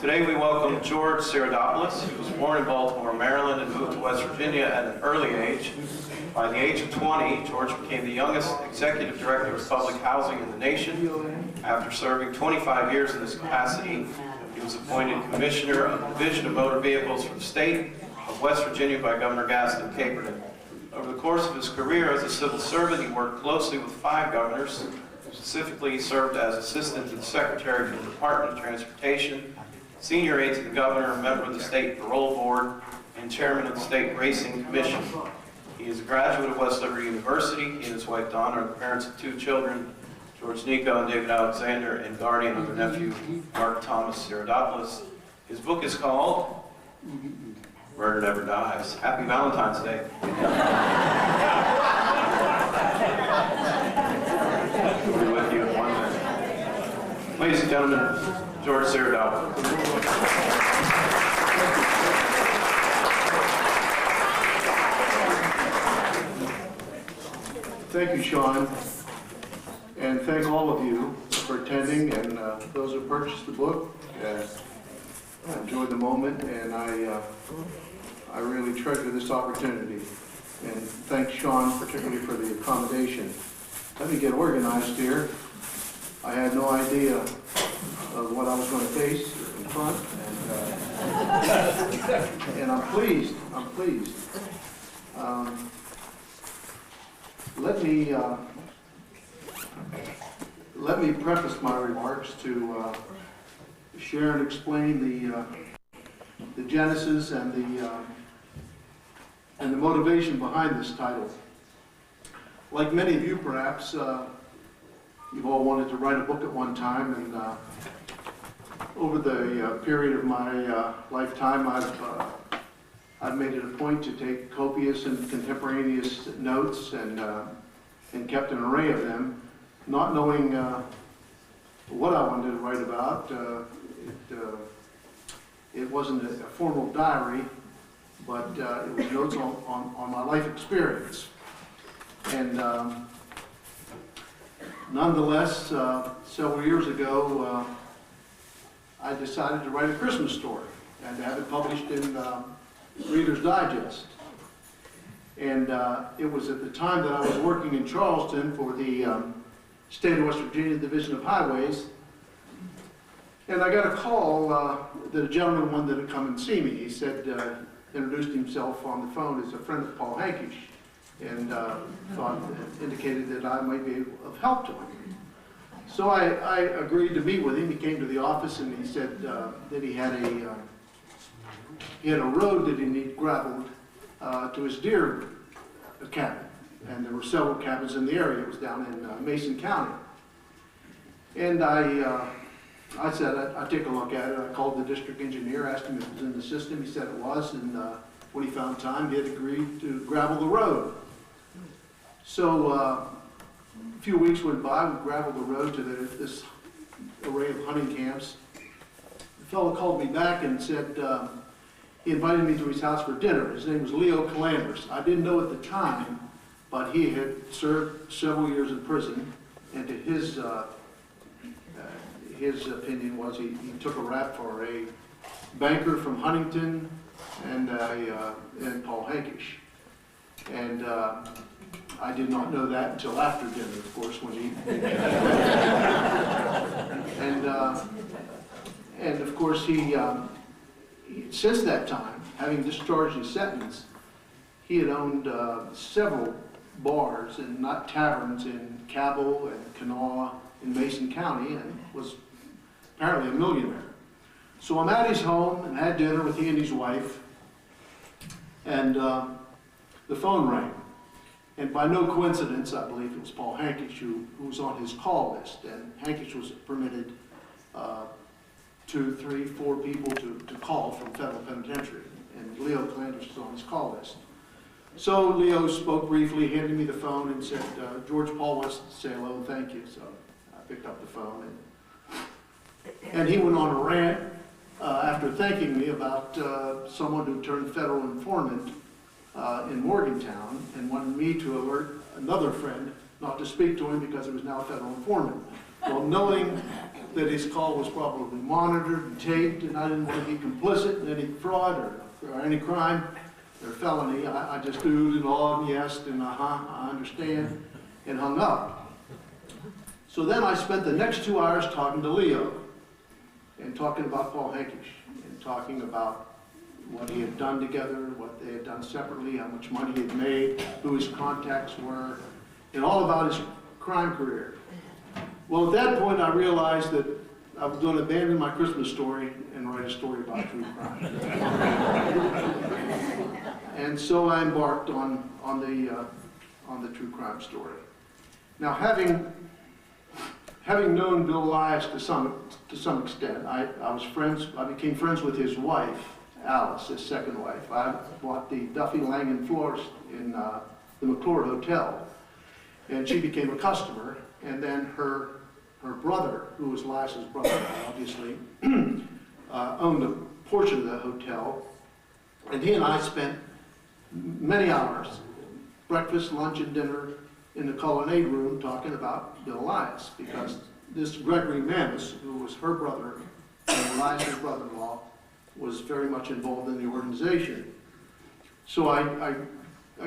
Today we welcome George Sidiropolis, who was born in Baltimore, Maryland, and moved to West Virginia at an early age. By the age of 20, George became the youngest executive director of public housing in the nation. After serving 25 years in this capacity, he was appointed Commissioner of the Division of Motor Vehicles for the state of West Virginia by Governor Gaston Caperton. Over the course of his career as a civil servant, he worked closely with 5 governors. Specifically, he served as Assistant to the Secretary for the Department of Transportation, Senior Aide to the Governor, member of the State Parole Board, and Chairman of the State Racing Commission. He is a graduate of West Liberty University. He and his wife Donna are the parents of 2 children, George Nico and David Alexander, and guardian of their nephew, Mark Thomas Sidiropolis. His book is called Murder Never Dies. Happy Valentine's Day. We'll be with you in 1 minute. Ladies and gentlemen, George Sidiropolis. Thank you, Sean, and thank all of you for attending, and those who purchased the book. I enjoyed the moment, and I really treasure this opportunity. And thank Sean particularly for the accommodation. Let me get organized here. I had no idea of what I was going to face in front, and I'm pleased. Let me preface my remarks to share and explain the genesis and the motivation behind this title. Like many of you, perhaps, you've all wanted to write a book at one time, and over the period of my lifetime, I've made it a point to take copious and contemporaneous notes and kept an array of them, not knowing what I wanted to write about. It wasn't a formal diary, but it was notes on my life experience. And nonetheless, several years ago, I decided to write a Christmas story and to have it published in Reader's Digest. And it was at the time that I was working in Charleston for the State of West Virginia Division of Highways. And I got a call that a gentleman wanted to come and see me. He said, introduced himself on the phone as a friend of Paul Hankish, and indicated that I might be of help to him. So I agreed to meet with him. He came to the office and he said that he had a road that he needed gravelled to his deer cabin. And there were several cabins in the area. It was down in Mason County. And I said, I'd take a look at it. I called the district engineer, asked him if it was in the system. He said it was, and when he found time, he had agreed to gravel the road. So a few weeks went by, we graveled the road to this array of hunting camps. The fellow called me back and said he invited me to his house for dinner. His name was Leo Calanders. I didn't know at the time, but he had served several years in prison, and to his opinion was he took a rap for a banker from Huntington and Paul Hankish. And I did not know that until after dinner, of course, when he and of course he since that time, having discharged his sentence, he had owned several bars and not taverns in Cabell and Kanawha in Mason County, and was apparently a millionaire. So I'm at his home and had dinner with he and his wife, and the phone rang. And by no coincidence, I believe it was Paul Hankish who was on his call list. And Hankish was permitted 2, 3, 4 people to call from federal penitentiary. And Leo Calanders was on his call list. So Leo spoke briefly, handed me the phone, and said, George Paul wants to say hello and thank you. So I picked up the phone, and he went on a rant after thanking me about someone who turned federal informant in Morgantown and wanted me to alert another friend not to speak to him because he was now a federal informant. Well, knowing that his call was probably monitored and taped, and I didn't want to be complicit in any fraud or any crime or felony. I just oohed and awed and yes and I understand, and hung up. So then I spent the next 2 hours talking to Leo and talking about Paul Hankish and talking about what he had done together, what they had done separately, how much money he had made, who his contacts were, and all about his crime career. Well, at that point, I realized that I was going to abandon my Christmas story and write a story about true crime. And so I embarked on the true crime story. Now, having known Bill Elias to some extent, I became friends with his wife, Alice, his second wife. I bought the Duffy Langan floors in the McClure Hotel, and she became a customer. And then her brother, who was Elias's brother, obviously, owned a portion of the hotel, and he and I spent many hours, breakfast, lunch, and dinner, in the colonnade room talking about Bill Elias, because this Gregory Manis, who was her brother and Elias's brother-in-law, was very much involved in the organization. So I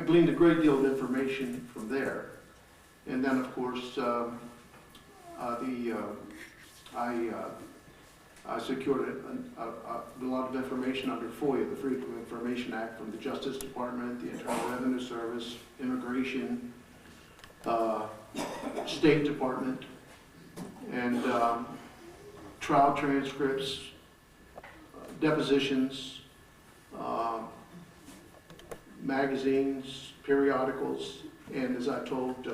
gleaned a great deal of information from there. And then, of course, I secured a lot of information under FOIA, the Freedom of Information Act, from the Justice Department, the Internal Revenue Service, Immigration, State Department, and trial transcripts, depositions, magazines, periodicals, and as I told,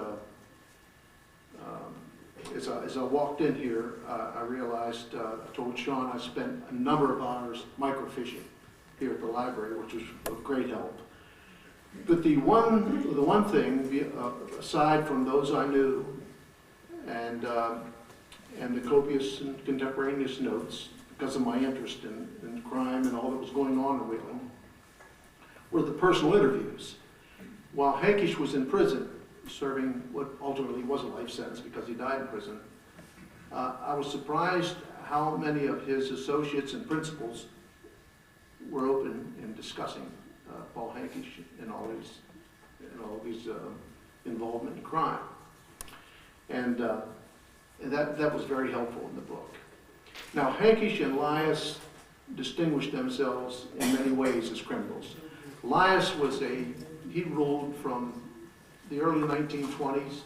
as I walked in here, I realized, I told Sean I spent a number of hours microfishing here at the library, which was of great help. But the one thing, aside from those I knew, and the copious and contemporaneous notes, because of my interest in crime and all that was going on in Wheeling, were the personal interviews. While Hankish was in prison, serving what ultimately was a life sentence because he died in prison, I was surprised how many of his associates and principals were open in discussing Paul Hankish and all his involvement in crime, and that was very helpful in the book. Now, Hankish and Elias distinguished themselves in many ways as criminals. Elias he ruled from the early 1920s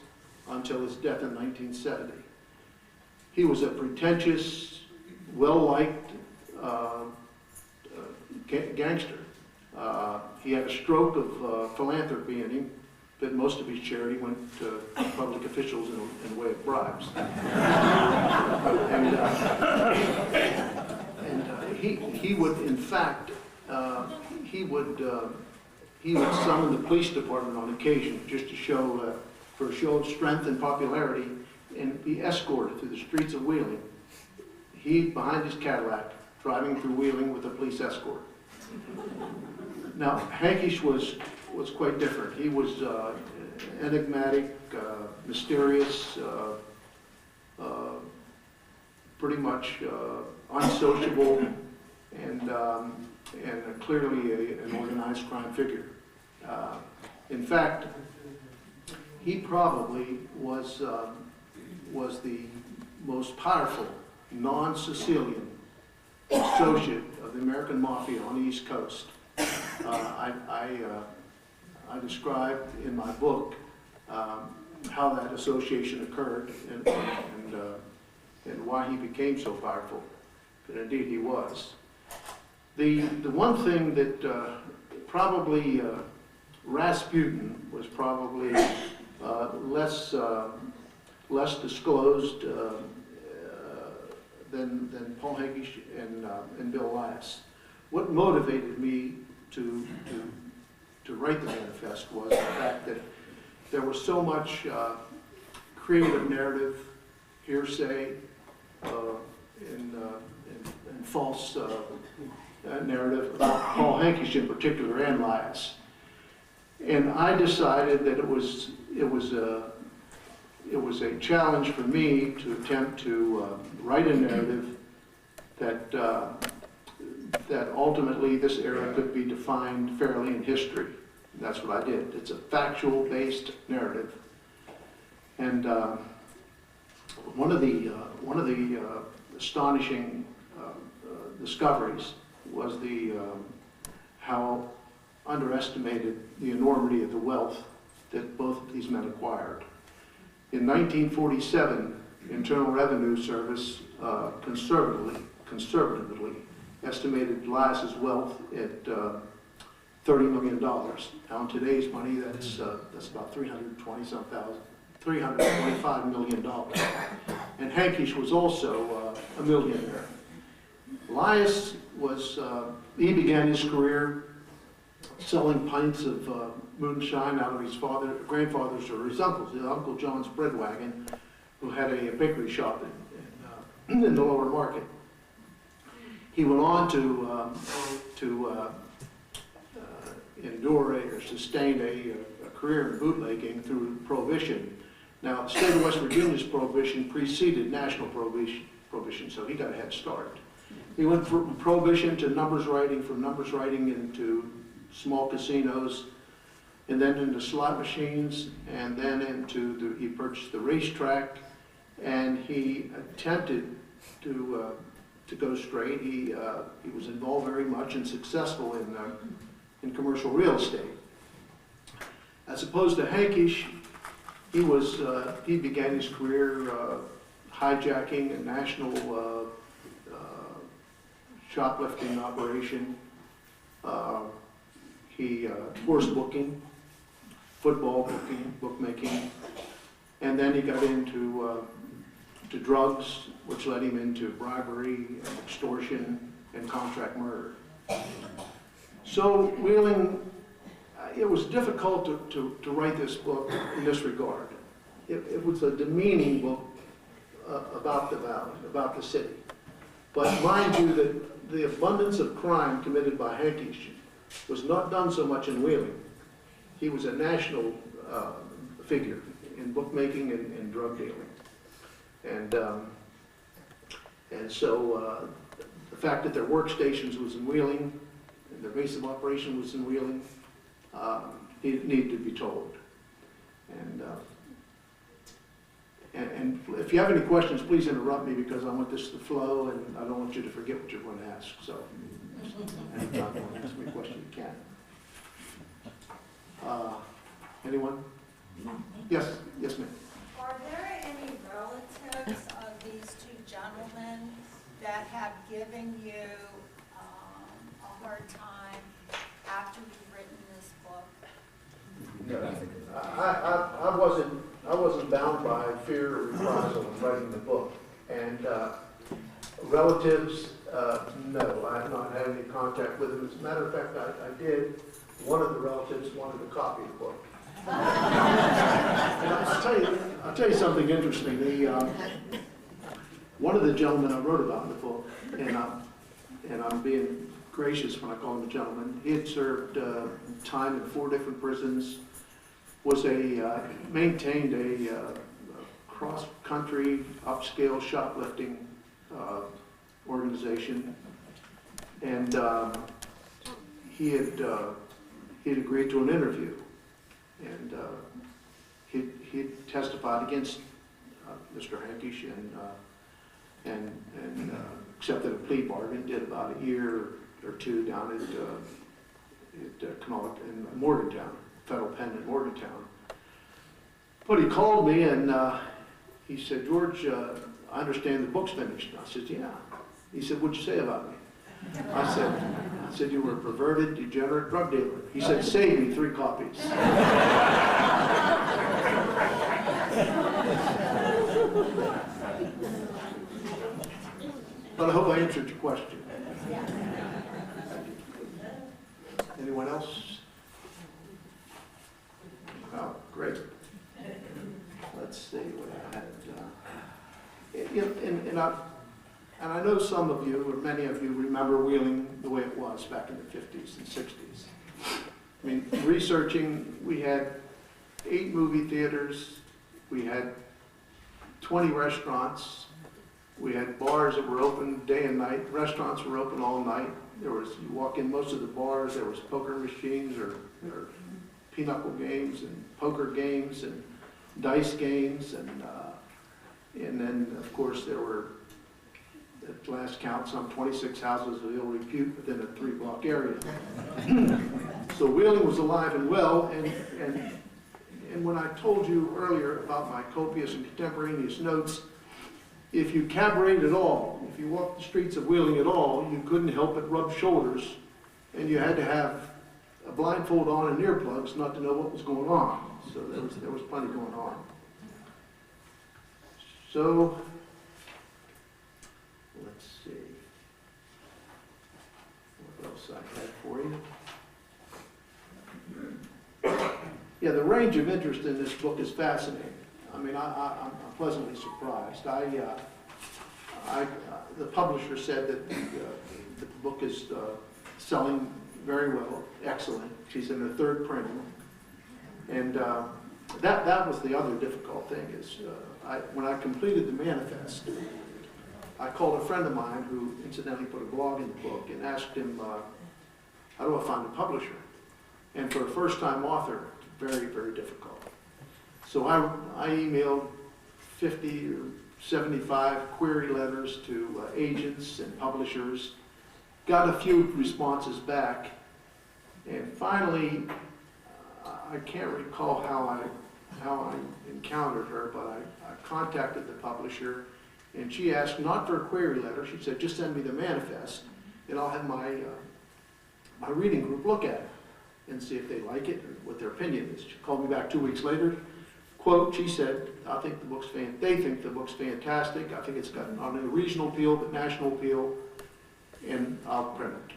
until his death in 1970. He was a pretentious, well-liked gangster. He had a stroke of philanthropy in him, but most of his charity went to public officials in the way of bribes. He would, in fact, he would summon the police department on occasion just to show, for a show of strength and popularity, and be escorted through the streets of Wheeling. He, behind his Cadillac, driving through Wheeling with a police escort. Now, Hankish was quite different. He was enigmatic, mysterious, pretty much unsociable, and clearly an organized crime figure. In fact, he probably was the most powerful non-Sicilian associate of the American Mafia on the East Coast. I described in my book how that association occurred and why he became so powerful, and indeed he was. The one thing that probably Rasputin was probably less disclosed than Paul Hankish and Bill Elias. What motivated me to write the manifest was the fact that there was so much creative narrative, hearsay, and false narrative about Paul Hankish in particular and Elias. And I decided that it was a challenge for me to attempt to write a narrative that that ultimately this era could be defined fairly in history. And that's what I did. It's a factual-based narrative. And one of the astonishing discoveries was how underestimated the enormity of the wealth that both of these men acquired. In 1947, Internal Revenue Service conservatively estimated Elias's wealth at $30 million. Now in today's money, that's about $325 million. And Hankish was also a millionaire. Elias he began his career selling pints of moonshine out of his grandfather's or his Uncle John's bread wagon, who had a bakery shop in the lower market. He went on to endure or sustain a career in bootlegging through Prohibition. Now, the state of West Virginia's Prohibition preceded national Prohibition, so he got a head start. He went from Prohibition to numbers writing, from numbers writing into small casinos, and then into slot machines, and then he purchased the racetrack, and he attempted to go straight. He was involved very much and successful in commercial real estate. As opposed to Hankish, he began his career hijacking a national shoplifting operation. Horse booking, football booking, bookmaking, and then he got into to drugs, which led him into bribery and extortion and contract murder. So Wheeling, it was difficult to write this book in this regard. It was a demeaning book about the valley, about the city. But mind you that the abundance of crime committed by Hankish was not done so much in Wheeling. He was a national figure in bookmaking and drug dealing. And so the fact that their workstations was in Wheeling, and their base of operation was in Wheeling, needed to be told. And if you have any questions, please interrupt me, because I want this to flow and I don't want you to forget what you're going to ask. So anytime you want to ask me a question, you can. Anyone? Yes, ma'am. Are there any relatives of these two gentlemen that have given you a hard time after you've written this book? I wasn't bound by fear or reprisal in writing the book. And relatives, no, I have not had any contact with them. As a matter of fact, I did. One of the relatives wanted a copy of the book. And I'll tell you something interesting. One of the gentlemen I wrote about in the book, and I'm being gracious when I call him a gentleman, he had served time in 4 different prisons, maintained a cross-country upscale shoplifting organization, and he had agreed to an interview, and he testified against Mr. Hankish and accepted a plea bargain. Did about a year or 2 down at in Morgantown, federal pen in Morgantown. But he called me and he said, "George, I understand the book's finished." I said, "Yeah." He said, "What'd you say about me?" I said, "You were a perverted, degenerate drug dealer." He said, "Save me 3 copies." But I hope I answered your question. Anyone else? Oh, great. Let's see what I had. And I know some of you, or many of you, remember Wheeling the way it was back in the 50s and 60s. I mean, researching, we had 8 movie theaters, we had 20 restaurants. We had bars that were open day and night. Restaurants were open all night. You walk in most of the bars, there was poker machines or pinochle games and poker games and dice games. And then, of course, there were, at last count, some 26 houses of ill repute within a 3-block area. So Wheeling was alive and well, and when I told you earlier about my copious and contemporaneous notes, if you cabaret at all, if you walked the streets of Wheeling at all, you couldn't help but rub shoulders, and you had to have a blindfold on and earplugs not to know what was going on. So there was plenty going on. So, let's see what else I had for you. Yeah, the range of interest in this book is fascinating. I mean, I'm pleasantly surprised. The publisher said that the book is selling very well, excellent. She's in the 3rd printing. And that was the other difficult thing is when I completed the manifest, I called a friend of mine who incidentally put a blog in the book and asked him, how do I find a publisher? And for a first-time author, very, very difficult. So I emailed 50 or 75 query letters to agents and publishers, got a few responses back, and finally, I can't recall how I encountered her, but I contacted the publisher, and she asked not for a query letter. She said, just send me the manifest, and I'll have my reading group look at it and see if they like it or what their opinion is. She called me back 2 weeks later. Quote, she said, they think the book's fantastic. I think it's got not only regional appeal, but national appeal, and I'll print it.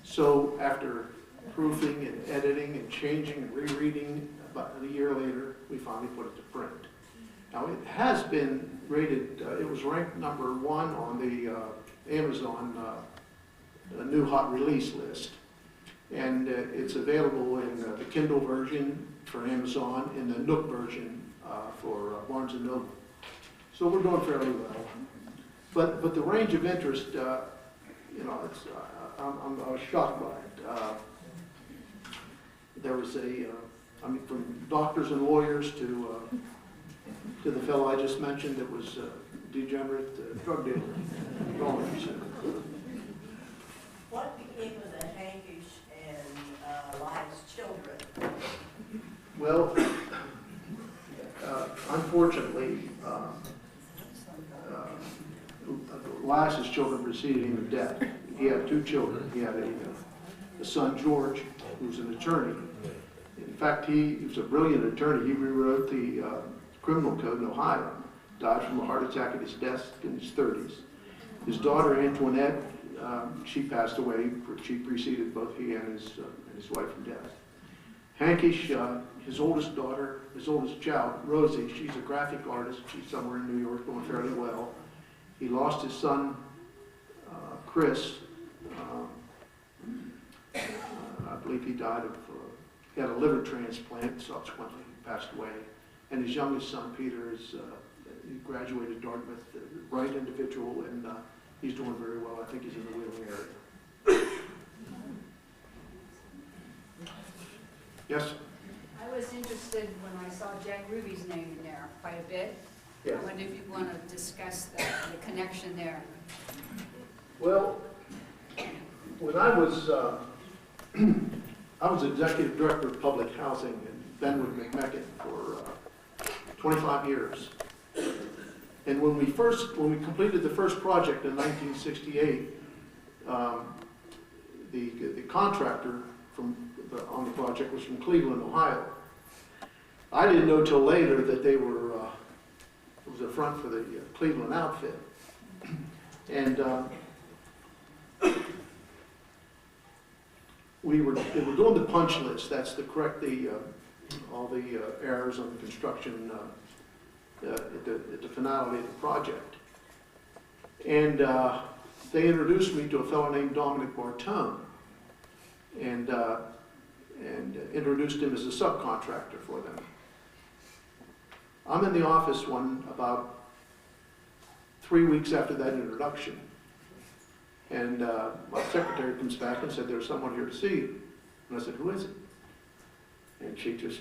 So after proofing and editing and changing and rereading, about a year later, we finally put it to print. Now it has been rated, it was ranked #1 on the Amazon new hot release list. And it's available in the Kindle version for Amazon and the Nook version for Barnes & Noble. So we're doing fairly well. But the range of interest, I was shocked by it. There was from doctors and lawyers to the fellow I just mentioned that was degenerate drug dealer. What became of the Hankish and Eli's children? Well, unfortunately, Elias's children preceded him in death. He had 2 children. He had a son, George, who's an attorney. In fact, he was a brilliant attorney. He rewrote the criminal code in Ohio. Died from a heart attack at his desk in his 30s. His daughter, Antoinette, she passed away. She preceded both he and his wife in death. Hankish, his oldest daughter, his oldest child, Rosie, she's a graphic artist. She's somewhere in New York doing fairly well. He lost his son, Chris. I believe he died of, he had a liver transplant, subsequently passed away. And his youngest son, Peter, he graduated Dartmouth, bright individual, and he's doing very well. I think he's in the Wheeling area. Yes? I was interested when I saw Jack Ruby's name in there quite a bit. Yes. I wonder if you want to discuss the connection there. Well, when I was executive director of public housing in Benwood McMecken for 25 years. And when we completed the first project in 1968, the contractor on the project was from Cleveland, Ohio. I didn't know till later that they were, it was a front for the Cleveland outfit. And they were doing the punch list. That's to correct all the errors on the construction at the finality of the project. And they introduced me to a fellow named Dominic Bartone, and introduced him as a subcontractor for them. I'm in the office about 3 weeks after that introduction. And my secretary comes back and said, there's someone here to see you. And I said, who is it? And she just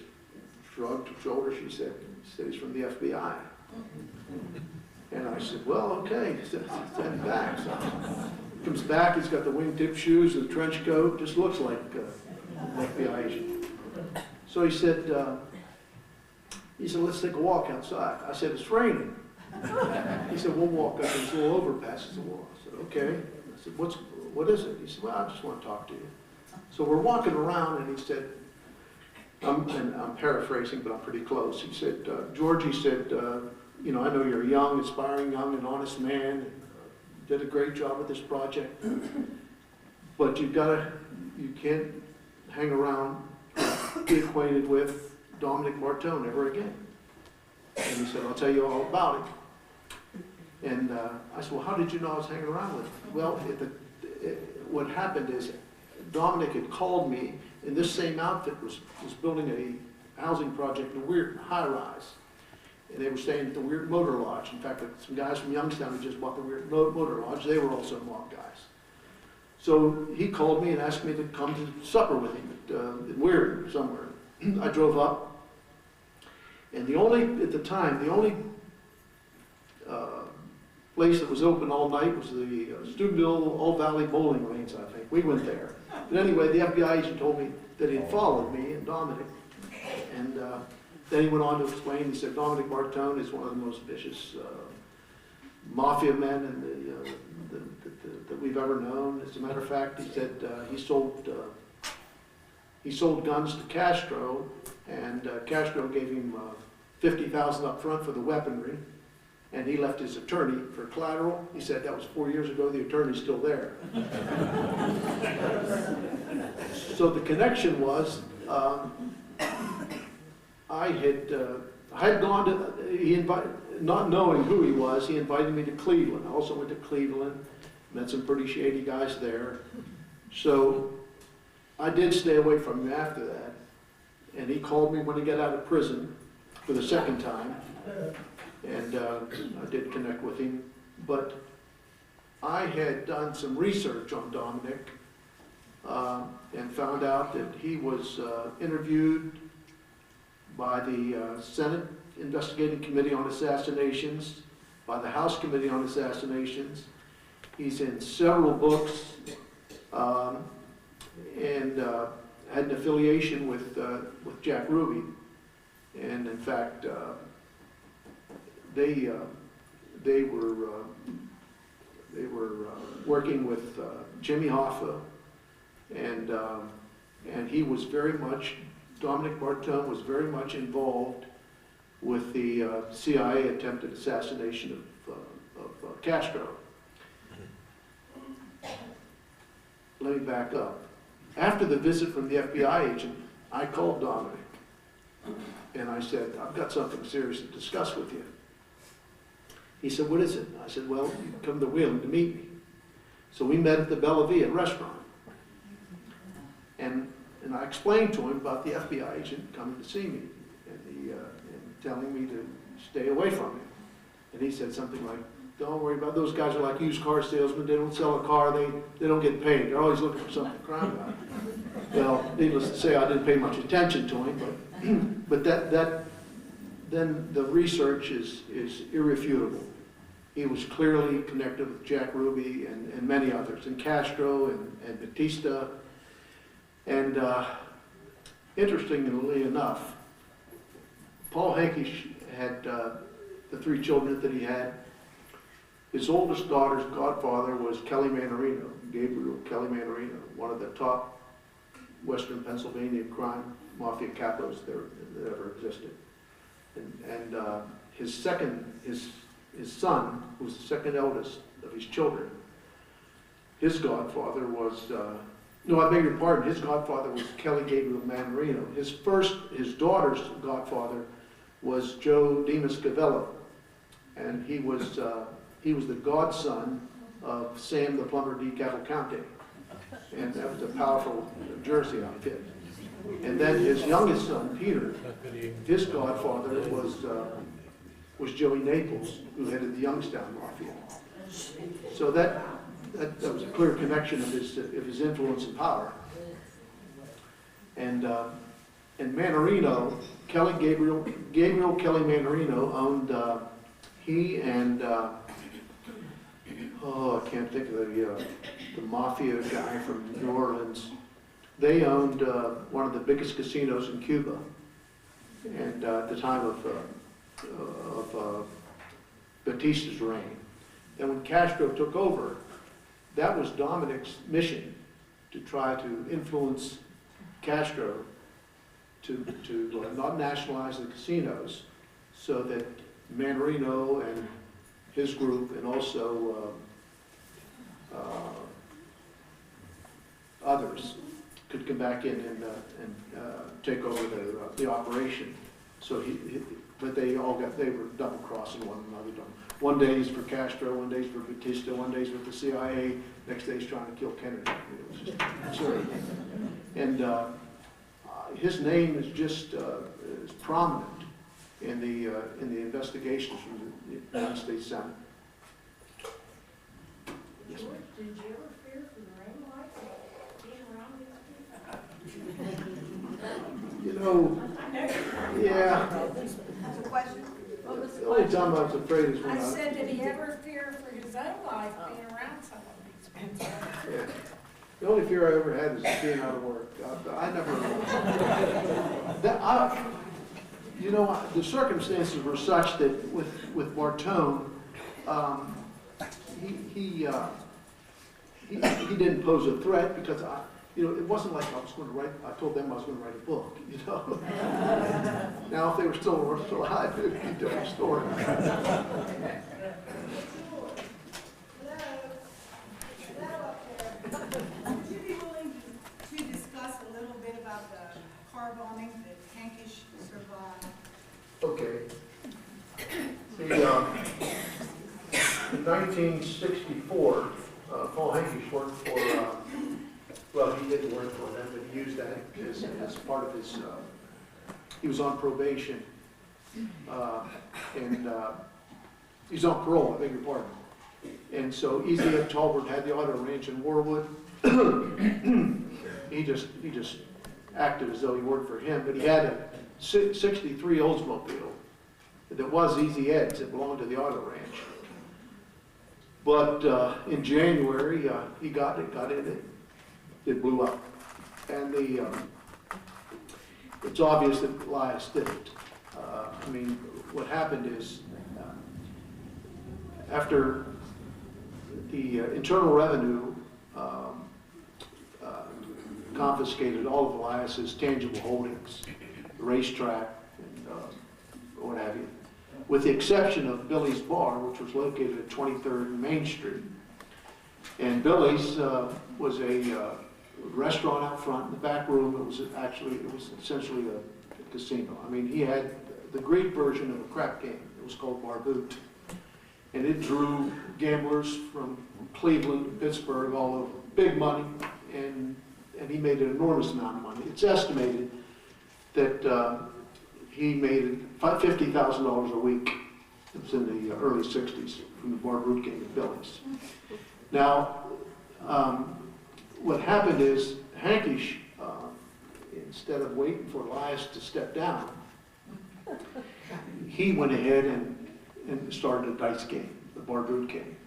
shrugged her shoulders. She said he's from the FBI. And I said, well, okay, send him back. So he comes back, he's got the wingtip shoes and the trench coat, just looks like an FBI agent. So he said, let's take a walk outside. I said, it's raining. He said, we'll walk up this little overpass. It's a wall. I said, okay. I said, what is it? He said, well, I just want to talk to you. So we're walking around, and he said, I'm paraphrasing, but I'm pretty close. He said, George, he said, I know you're a young, aspiring, young, and honest man, and did a great job with this project, but you can't hang around, be acquainted with Dominic Martone ever again. And he said, I'll tell you all about it. And I said, well, how did you know I was hanging around with him? Well, what happened is Dominic had called me, and this same outfit was building a housing project in a weird high-rise. And they were staying at the Weird Motor Lodge. In fact, some guys from Youngstown had just bought the Weird Motor Lodge. They were also mob guys. So he called me and asked me to come to supper with him at Weird somewhere. I drove up, and at the time, the only place that was open all night was the Steubenville All Valley Bowling Lanes, I think. We went there. But anyway, the FBI agent told me that he had followed me and Dominic. And then he went on to explain, he said, Dominic Martone is one of the most vicious mafia men that we've ever known. As a matter of fact, he said he sold guns to Castro, and Castro gave him $50,000 up front for the weaponry, and he left his attorney for collateral. He said that was 4 years ago. The attorney's still there. So the connection was, I had gone to, not knowing who he was, he invited me to Cleveland. I also went to Cleveland, met some pretty shady guys there. So I did stay away from him after that. And he called me when he got out of prison for the second time. And I did connect with him. But I had done some research on Dominic and found out that he was interviewed by the Senate Investigating Committee on Assassinations, by the House Committee on Assassinations. He's in several books and had an affiliation with Jack Ruby. And in fact, they were working with Jimmy Hoffa, and he was very much, Dominic Martone was very much involved with the CIA attempted assassination of Castro. Let me back up. After the visit from the FBI agent, I called Dominic, and I said, I've got something serious to discuss with you. He said, what is it? I said, well, you come to Wheeling to meet me. So we met at the Bella Via restaurant. And I explained to him about the FBI agent coming to see me and telling me to stay away from him. And he said something like, don't worry about it. Those guys are like used car salesmen. They don't sell a car. They don't get paid. They're always looking for something to cry about. Well, needless to say, I didn't pay much attention to him, but then the research is irrefutable. He was clearly connected with Jack Ruby and many others, and Castro and Batista. And interestingly enough, Paul Hankish had the three children that he had. His oldest daughter's godfather was Kelly Manorino, Gabriel Kelly Manorino, one of the top Western Pennsylvania crime mafia capos that ever existed. And his son, who was the second eldest of his children, his godfather was, no, I beg your pardon, his godfather was Kelly Gabriel Manorino. His daughter's godfather was Joe Demas Gavello, and he was the godson of Sam the Plumber D. Cavalcante, and that was a powerful Jersey outfit. And then his youngest son, Peter, his godfather was Joey Naples, who headed the Youngstown Mafia. So that was a clear connection of his influence and power. And Manarino, Gabriel Kelly Manarino owned, he and, I can't think of the mafia guy from New Orleans. They owned one of the biggest casinos in Cuba, and at the time of Batista's reign. And when Castro took over, that was Dominic's mission, to try to influence Castro to not nationalize the casinos, so that Manarino and his group, and also others, could come back in and take over the operation. So but they were double crossing one another. One day he's for Castro, one day he's for Batista, one day he's with the CIA, next day he's trying to kill Kennedy. It was just absurd. And his name is just is prominent in the investigations from the United States Senate. George, did you ever fear for the rain lights being around these people? You know, yeah. That's a question. The only time I was afraid is when I said, did he ever fear for his own life being around some of these people? yeah. The only fear I ever had was being out of work. I never. The circumstances were such that with Bartone, he didn't pose a threat, because it wasn't like I told them I was going to write a book, Now, if they were still alive, it would be a different story. Would you be willing to discuss a little bit about the car bombing that Hankish survived? Okay. In 1964, Paul Hankish worked for, well, he didn't work for them, but he used that as part of his, he was on probation, and he's on parole, I beg your pardon. And so Easy Ed Talbert had the auto ranch in Warwood. He just acted as though he worked for him, but he had a 63 Oldsmobile that was Easy Ed's, that belonged to the auto ranch. But in January, he got in it. It blew up. And it's obvious that Elias did it. What happened is, after the Internal Revenue confiscated all of Elias's tangible holdings, the racetrack, and what have you, with the exception of Billy's Bar, which was located at 23rd Main Street. And Billy's was a restaurant out front. In the back room, it was essentially a casino. He had the Greek version of a crap game. It was called Bar Boot. And it drew gamblers from Cleveland, Pittsburgh, all over. Big money, and he made an enormous amount of money. It's estimated that he made $50,000 a week. It was in the early 60s from the Bar Boot game at Billy's. Now, what happened is Hankish, instead of waiting for Elias to step down, he went ahead and started a dice game, the Bar Boot game.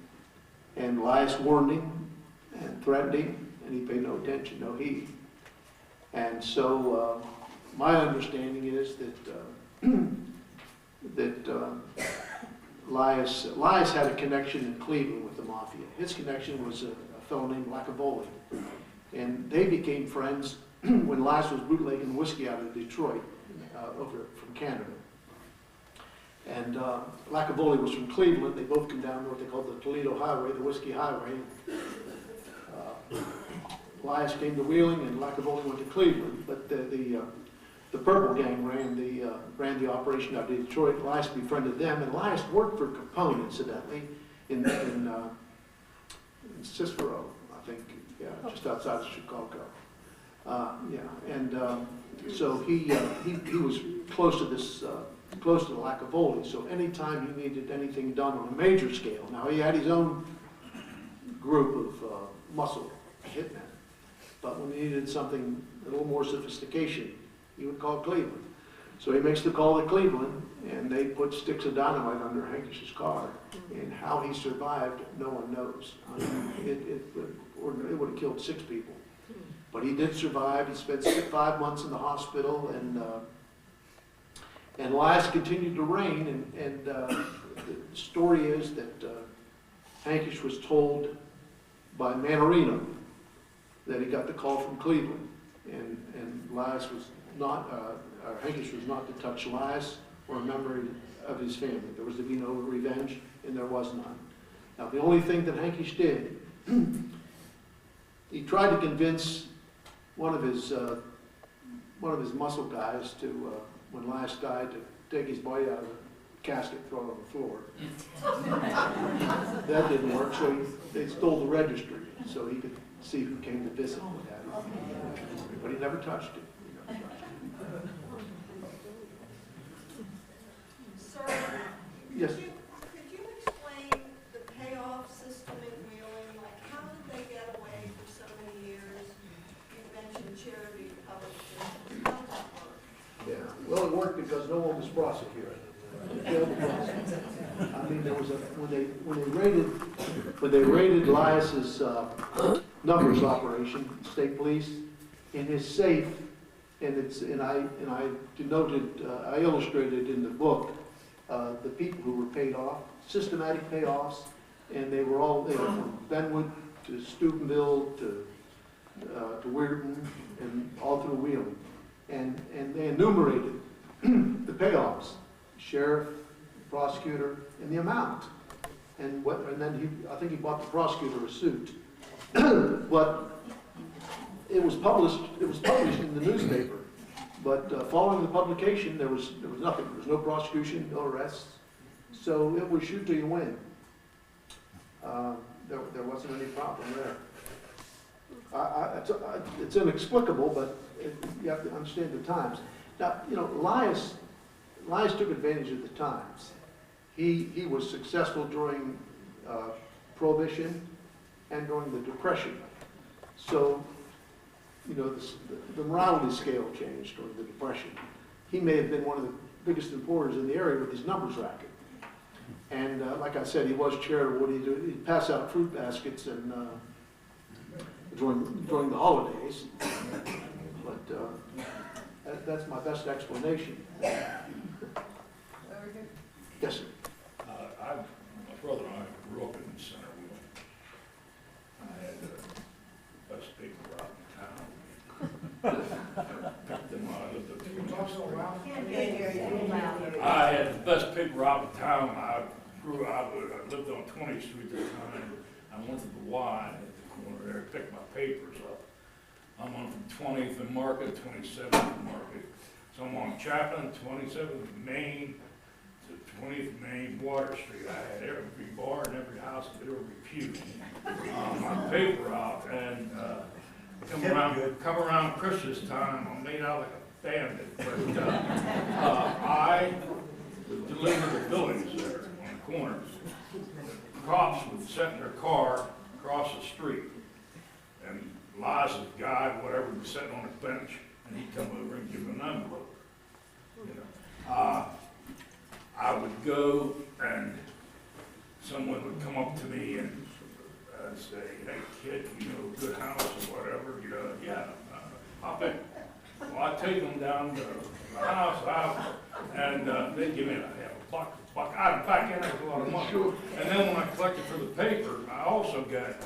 And Elias warned him and threatened him, and he paid no attention, no heed. And so my understanding is that Elias had a connection in Cleveland with the mafia. His connection was a fellow named Lacavoli. And they became friends when Elias was bootlegging whiskey out of Detroit, over from Canada. And Lacavoli was from Cleveland. They both come down what they called the Toledo Highway, the Whiskey Highway. Elias came to Wheeling, and Lacavoli went to Cleveland. But the Purple Gang ran the operation out of Detroit. Elias befriended them, and Elias worked for Capone, incidentally, in Cicero, I think, just outside of Chicago. So he was close to this close to the lack of volley. So anytime he needed anything done on a major scale, now he had his own group of muscle hitmen, but when he needed something a little more sophistication, he would call Cleveland. So he makes the call to Cleveland, and they put sticks of dynamite under Hankish's car. And how he survived, no one knows. I mean, it would have killed 6 people. But he did survive. He spent 5 months in the hospital, and lies continued to reign. And the story is that Hankish was told by Manorino that he got the call from Cleveland, and Lies was not, Hankish was not to touch Lies or a member of his family. There was to be no revenge, and there was none. Now, the only thing that Hankish did, he tried to convince one of his muscle guys to, when Lias died, to take his body out of the casket, throw it on the floor. That didn't work, so they stole the registry so he could see who came to visit and what have you. But he never touched it. Sir, Yes. could you explain the payoff system in Wheeling? Like, how did they get away for so many years? You mentioned charity, public assistance. How did that work? Yeah, well, it worked because no one was prosecuted. I mean, there was when they raided Lias's numbers operation, state police, in his safe, and I denoted, I illustrated in the book the people who were paid off, systematic payoffs, and they were from Benwood to Steubenville to Weirton and all through Wheeling, and they enumerated the payoffs, sheriff, prosecutor, and the amount, and then I think he bought the prosecutor a suit, but it was published in the newspaper. But following the publication, there was nothing. There was no prosecution, no arrests. So it was shoot till you win. There wasn't any problem there. It's inexplicable, but you have to understand the times. Now, you know, Lias took advantage of the times. He was successful during Prohibition and during the Depression. So, you know, the morality scale changed during the Depression. He may have been one of the biggest importers in the area with his numbers racket. And like I said, he was charitable. He'd pass out fruit baskets and during the holidays. But that's my best explanation. Yes, sir. My brother and I grew up in the center of Wheeling. I had the best paper route in town. Picked them out of the I had the best paper route in town. I lived on 20th Street at the time. I went to the Y at the corner there, picked my papers up. I'm on from 20th and Market, 27th and Market. So I'm on Chapin, 27th Main, to 20th Main, Water Street. I had every bar and every house and every pew on my paper route. And come around Christmas time, I'm made out like a bandit. But I would deliver the fillings there on the corners. The cops would sit in their car across the street, and Liza's guy, whatever, was sitting on a bench, and he'd come over and give him an envelope. You know, I would go, and someone would come up to me and say, "Hey kid, you know a good house or whatever?" You know, yeah, hop in. Well, I take them down to the house, and they give me a buck. I'd back in there with a lot of money. And then when I collected for the paper, I also got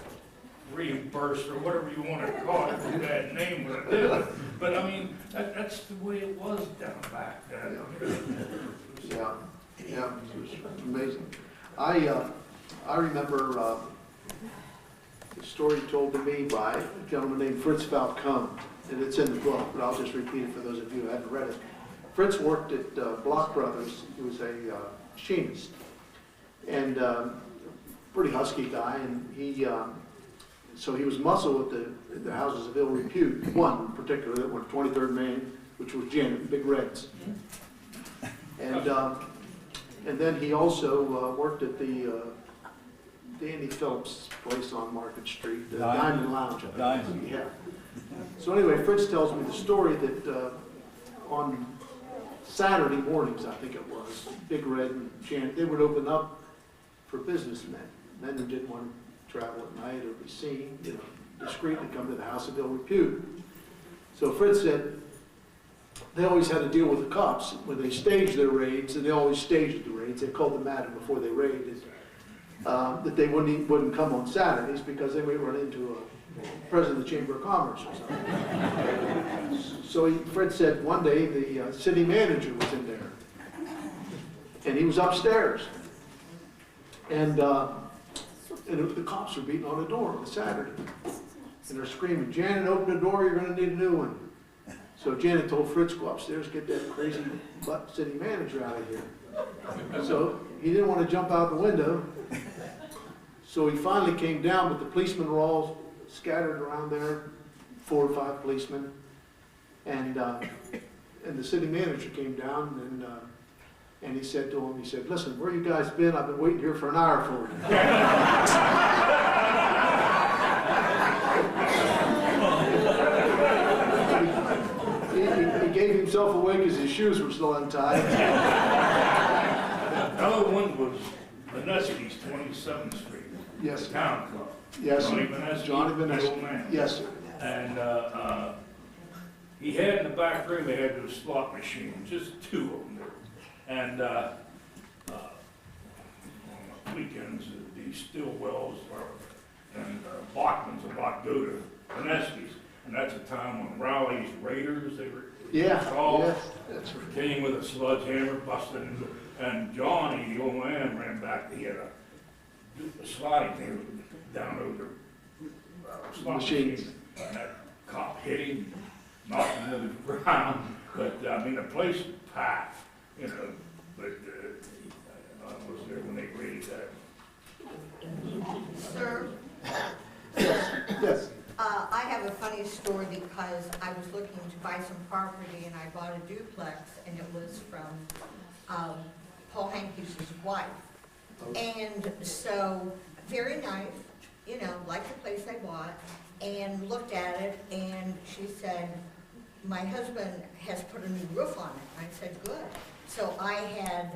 reimbursed, or whatever you want to call it. It's a bad name, but I did. But I mean, that's the way it was down back then. Yeah, it was amazing. I remember a story told to me by a gentleman named Fritz Falcone, and it's in the book, but I'll just repeat it for those of you who haven't read it. Fritz worked at Block Brothers. He was a machinist, and pretty husky guy, and so he was muscle at the houses of ill repute. One in particular that went 23rd Main, which was Janet, Big Reds. And then he also worked at the Danny Phillips place on Market Street, the Diamond Lounge. Diamond. Yeah. So anyway, Fritz tells me the story that on Saturday mornings, I think it was, Big Red and Janet, they would open up for businessmen, men who didn't want to travel at night or be seen, you know, discreetly come to the house of ill repute. So Fritz said they always had to deal with the cops when they staged their raids, and they always staged the raids. They called them at it before they raided, that they wouldn't come on Saturdays because they would run into a president of the Chamber of Commerce or something. So Fritz said one day the city manager was in there, and he was upstairs, and the cops were beating on the door on Saturday, and they're screaming, "Janet, open the door, you're going to need a new one." So Janet told Fritz, "Go upstairs, get that crazy butt city manager out of here." So he didn't want to jump out the window, so he finally came down, but the policemen were all scattered around there, 4 or 5 policemen, and the city manager came down, and he said to him, he said, "Listen, where you guys been? I've been waiting here for an hour for you." He gave himself away because his shoes were still untied. Another one was Vanesky's 27th Street. Yes. The town club. Yes. Johnny Vanesky. Johnny The Vanesky. old man. Yes, sir. And he had in the back room, they had those slot machines, just 2 of them there. And on weekends, these Stillwells and Bachmans a lot go to Vanesky's. And that's a time when Rowley's Raiders, they were installed, yes, that's right. came with a sledgehammer, busted into, and Johnny, the old man, ran back. He had a sliding thing down over slot Machines. machine. And that cop hit him, knocked him to the ground. But I mean, the place was packed, you know. But I was there when they raided that. Sir, Yes. I have a funny story because I was looking to buy some property and I bought a duplex and it was from Paul Hankey's wife. And so, very nice, you know, liked the place I bought, and looked at it, and she said, "My husband has put a new roof on it." I said, "Good." So I had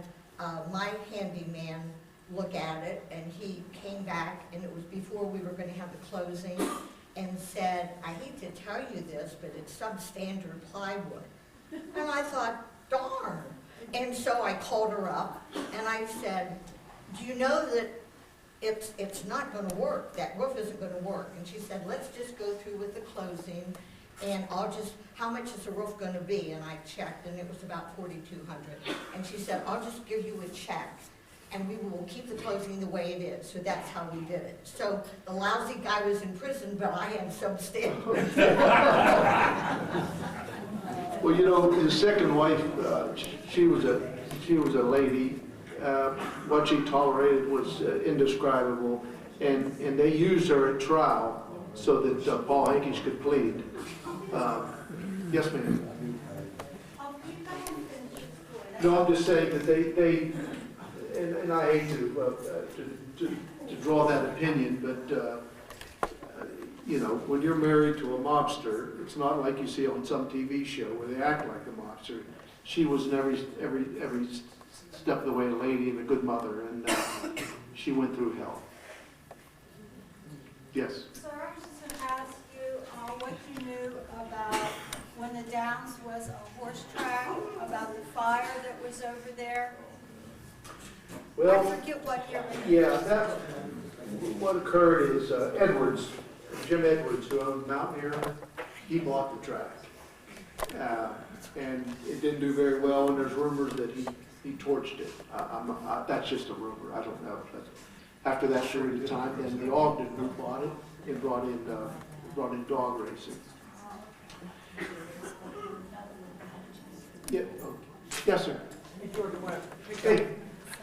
my handyman look at it, and he came back, and it was before we were gonna have the closing, and said, "I hate to tell you this, but it's substandard plywood." And I thought, darn. And so I called her up, and I said, "Do you know that it's not gonna work, that roof isn't gonna work?" And she said, "Let's just go through with the closing, and how much is the roof gonna be?" And I checked, and it was about $4,200. And she said, "I'll just give you a check, and we will keep the closing the way it is." So that's how we did it. So the lousy guy was in prison, but I had substandard. Well, you know, his second wife, she was a lady. What she tolerated was indescribable, and they used her at trial so that Paul Hankey's could plead. Yes, ma'am. No, I'm just saying that they and I hate to draw that opinion, but you know, when you're married to a mobster, it's not like you see on some TV show where they act like a mobster. She was in every step of the way a lady and a good mother, and she went through hell. Yes. Sir, I was just going to ask you what you knew about when the Downs was a horse track, about the fire that was over there. Well, I forget what year. yeah, what occurred is Edwards, Jim Edwards, who owned Mountaineer, he bought the track. And it didn't do very well, and there's rumors that he torched it. That's just a rumor, I don't know. But after that period of time, then the Ogden group bought it and brought in dog racing. Yeah, okay. Yes, sir. Hey, George, Hey.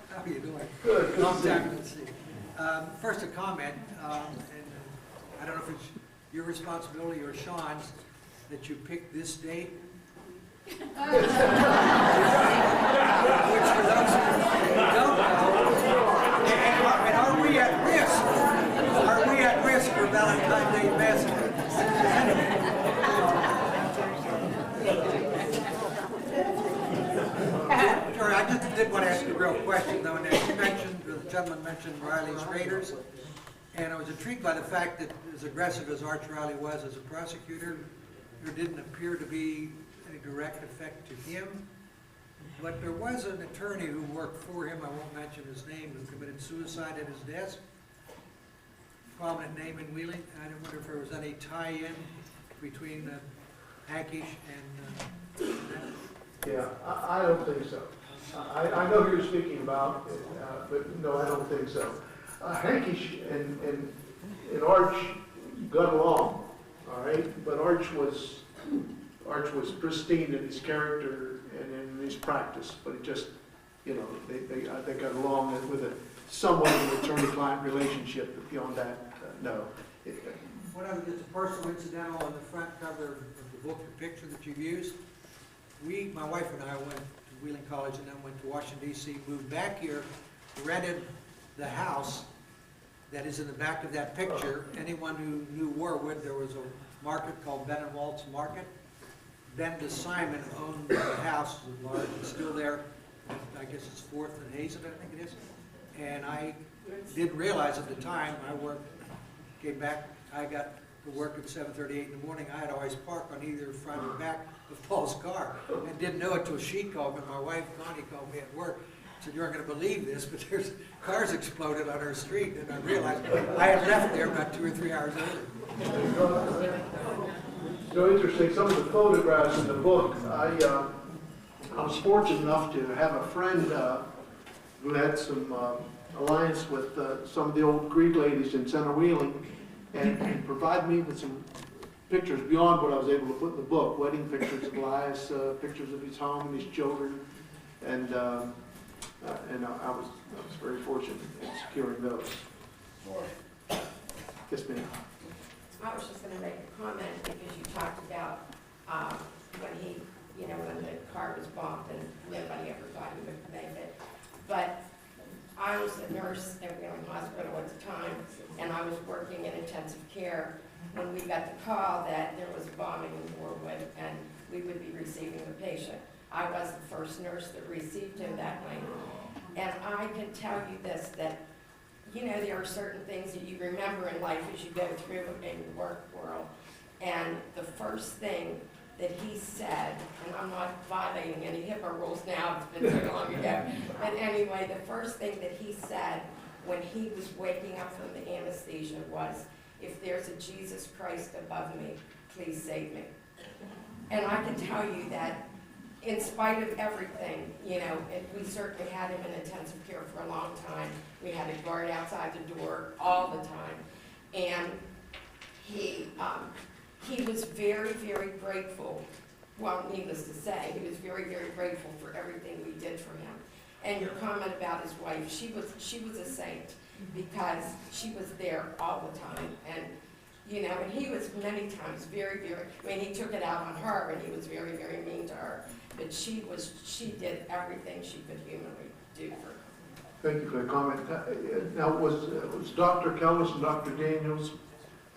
how are you doing? Good. Long time no see. First, a comment, and I don't know if it's your responsibility or Sean's, that you picked this date. which for those who don't know, and are we at risk? Are we at risk for Valentine Day massacre? Sorry, I just did want to ask you a real question though, and as you mentioned, the gentleman mentioned Riley's Raiders, and I was intrigued by the fact that as aggressive as Arch Riley was as a prosecutor, there didn't appear to be any direct effect to him. But there was an attorney who worked for him, I won't mention his name, who committed suicide at his desk. Prominent name in Wheeling. I wonder if there was any tie-in between Hankish and Yeah, I don't think so. I know who you're speaking about, but no, I don't think so. Hankish and Arch got along, all right? But Arch was pristine in his character and in his practice, but it just, you know, they got along with a somewhat of an attorney-client relationship, but beyond that, no. What other, just a personal incidental on the front cover of the book, the picture that you've used. My wife and I went to Wheeling College and then went to Washington D.C., moved back here, rented the house that is in the back of that picture. Anyone who knew Warwood, there was a market called Ben and Walt's Market. Ben DeSimon owned the house, it was large, it's still there. I guess it's 4th and Hazen, I think it is. And I didn't realize at the time, came back, I got to work at 7:38 in the morning. I had always parked on either front or back of Paul's car. And didn't know it till she called me. My wife, Connie, called me at work. Said, "You aren't going to believe this, but there's cars exploded on our street." And I realized I had left there about 2 or 3 hours later. So interesting, some of the photographs in the book, I was fortunate enough to have a friend who had some alliance with some of the old Greek ladies in Center Wheeling, and provide me with some pictures beyond what I was able to put in the book, wedding pictures of Elias, pictures of his home and his children, and I was very fortunate in securing those. Yes, ma'am. I was just going to make a comment because you talked about when the car was bombed and nobody ever thought he would make it. But I was a nurse at Wheeling Hospital at the time, and I was working in intensive care when we got the call that there was a bombing in Warwood and we would be receiving the patient. I was the first nurse that received him that night. And I can tell you this, that there are certain things that you remember in life as you go through in your work world. And the first thing that he said, and I'm not violating any HIPAA rules now, it's been so long ago, but anyway, the first thing that he said when he was waking up from the anesthesia was, "If there's a Jesus Christ above me, please save me." And I can tell you that in spite of everything, we certainly had him in intensive care for a long time. We had a guard outside the door all the time. And he was very, very grateful. Well, needless to say, he was very, very grateful for everything we did for him. And your comment about his wife, she was a saint because she was there all the time. And and he was many times very, very, he took it out on her and he was very, very mean to her. But she did everything she could humanly do for him. Thank you for the comment. Now, was Dr. Kellis and Dr. Daniels,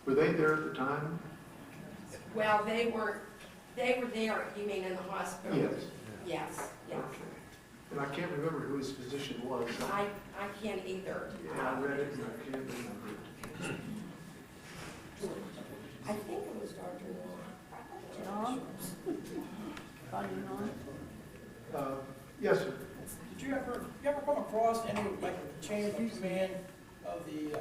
were they there at the time? Well, they were there, you mean in the hospital? Yes. Yes, yes. Okay. And I can't remember who his physician was. I can't either. Yeah, I read it and I can't remember it. I think it was Dr. Long. Yes, sir. Did you ever come across any, like, a chain of command of the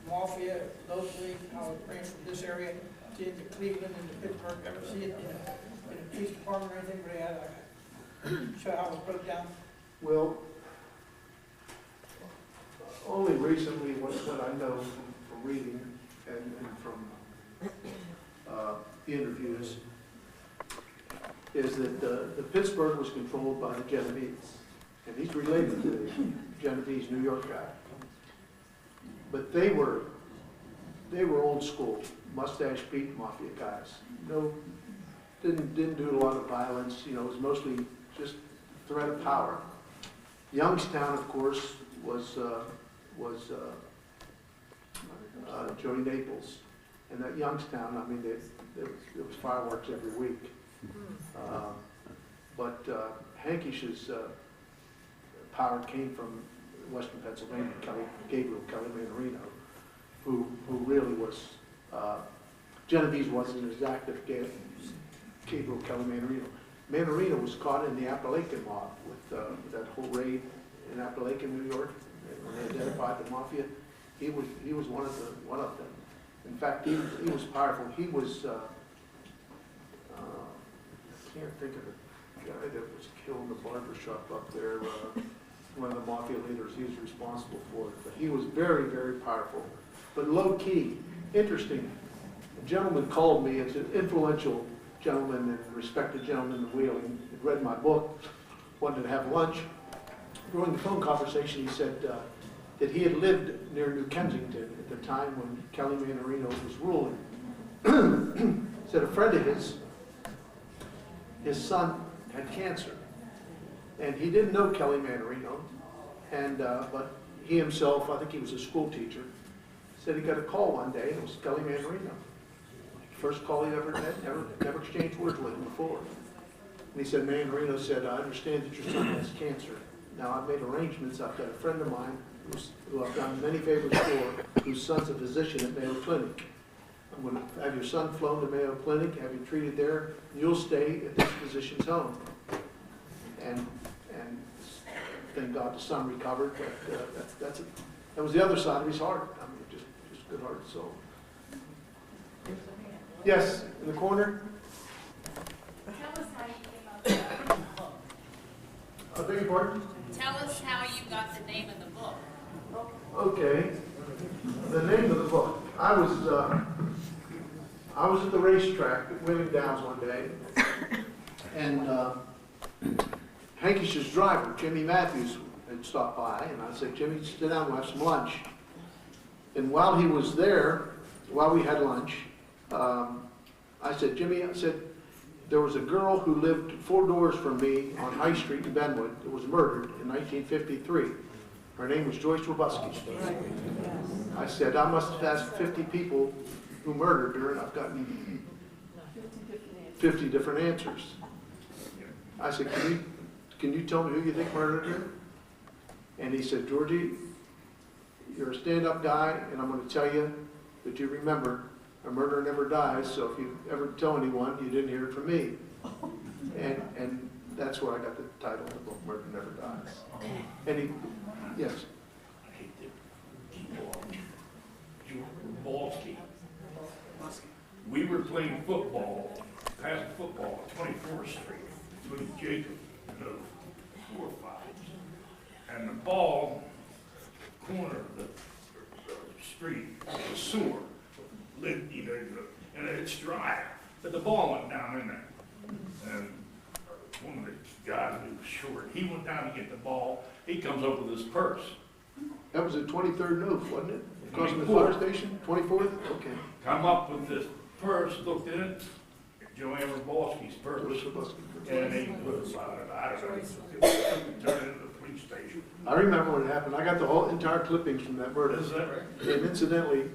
mafia locally, how it ran from this area to Cleveland and to Pittsburgh? Ever see it in a police department or anything where they had show how it was broke down? Well, only recently, what I know from reading and from the interviews, is that the Pittsburgh was controlled by the Genovese, and he's related to the Genovese New York guy. But they were old school, mustache Pete mafia guys. Didn't do a lot of violence. It was mostly just threat of power. Youngstown, of course, was Joey Naples. And that Youngstown, I mean, there was fireworks every week. But Hankish's power came from Western Pennsylvania, Gabriel Kelly Manarino, who really was, Genovese wasn't as active as Gabriel Kelly Manarino. Manarino was caught in the Appalachian mob with that whole raid in Appalachian, New York, when they identified the mafia. He was one of them. In fact, he was powerful. He was, I can't think of the guy that was killed in the barber shop up there, one of the mafia leaders. He was responsible for it. But he was very, very powerful. But low key, interesting. A gentleman called me. It's an influential gentleman and respected gentleman in Wheeling. He read my book, wanted to have lunch. During the phone conversation, he said that he had lived near New Kensington at the time when Kelly Manarino was ruling. Said a friend of his son had cancer, and he didn't know Kelly Manarino, and but he himself, I think he was a school teacher, said he got a call one day, and it was Kelly Manarino. First call he ever had, never exchanged words with him before. And he said, Manarino said, I understand that your son has cancer. Now I've made arrangements. I've got a friend of mine who I've done many favors for, whose son's a physician at Mayo Clinic. I'm going to have your son flown to Mayo Clinic, have you treated there, and you'll stay at this physician's home. And thank God the son recovered, but that was the other side of his heart. I mean, just good heart and soul. Yes, in the corner. Tell us how you came up with the book. I beg your pardon? Tell us how you got the name of the book. Okay. The name of the book. I was at the racetrack at Wheeling Downs one day, and Hankish's driver, Jimmy Matthews, had stopped by, and I said, Jimmy, sit down, we'll have some lunch. And while he was there, while we had lunch, I said, Jimmy, there was a girl who lived 4 doors from me on High Street in Benwood that was murdered in 1953. Her name was Joyce Robuski. I said, I must have asked 50 people who murdered her, and I've gotten 50 different answers. I said, can you tell me who you think murdered her? And he said, Georgie, you're a stand-up guy, and I'm going to tell you that you remember a murderer never dies, so if you ever tell anyone, you didn't hear it from me. And that's where I got the title of the book, Murder Never Dies. And he, yes? I hate George. We were playing football, past football at 24th Street, between Jacob and those 4 or 5. And the ball, corner of the street, the sewer, and it's dry, but the ball went down in there. And one of the guys who was short, he went down to get the ball. He comes up with his purse. That was at 23rd Nove, wasn't it? Across from the fire station? 24th? Okay. Come up with this purse, looked in it, Joanne Robalski's purse. And he put it out. I don't know, turned it into the police station. I remember what happened. I got the whole entire clippings from that murder. Is that right? And incidentally,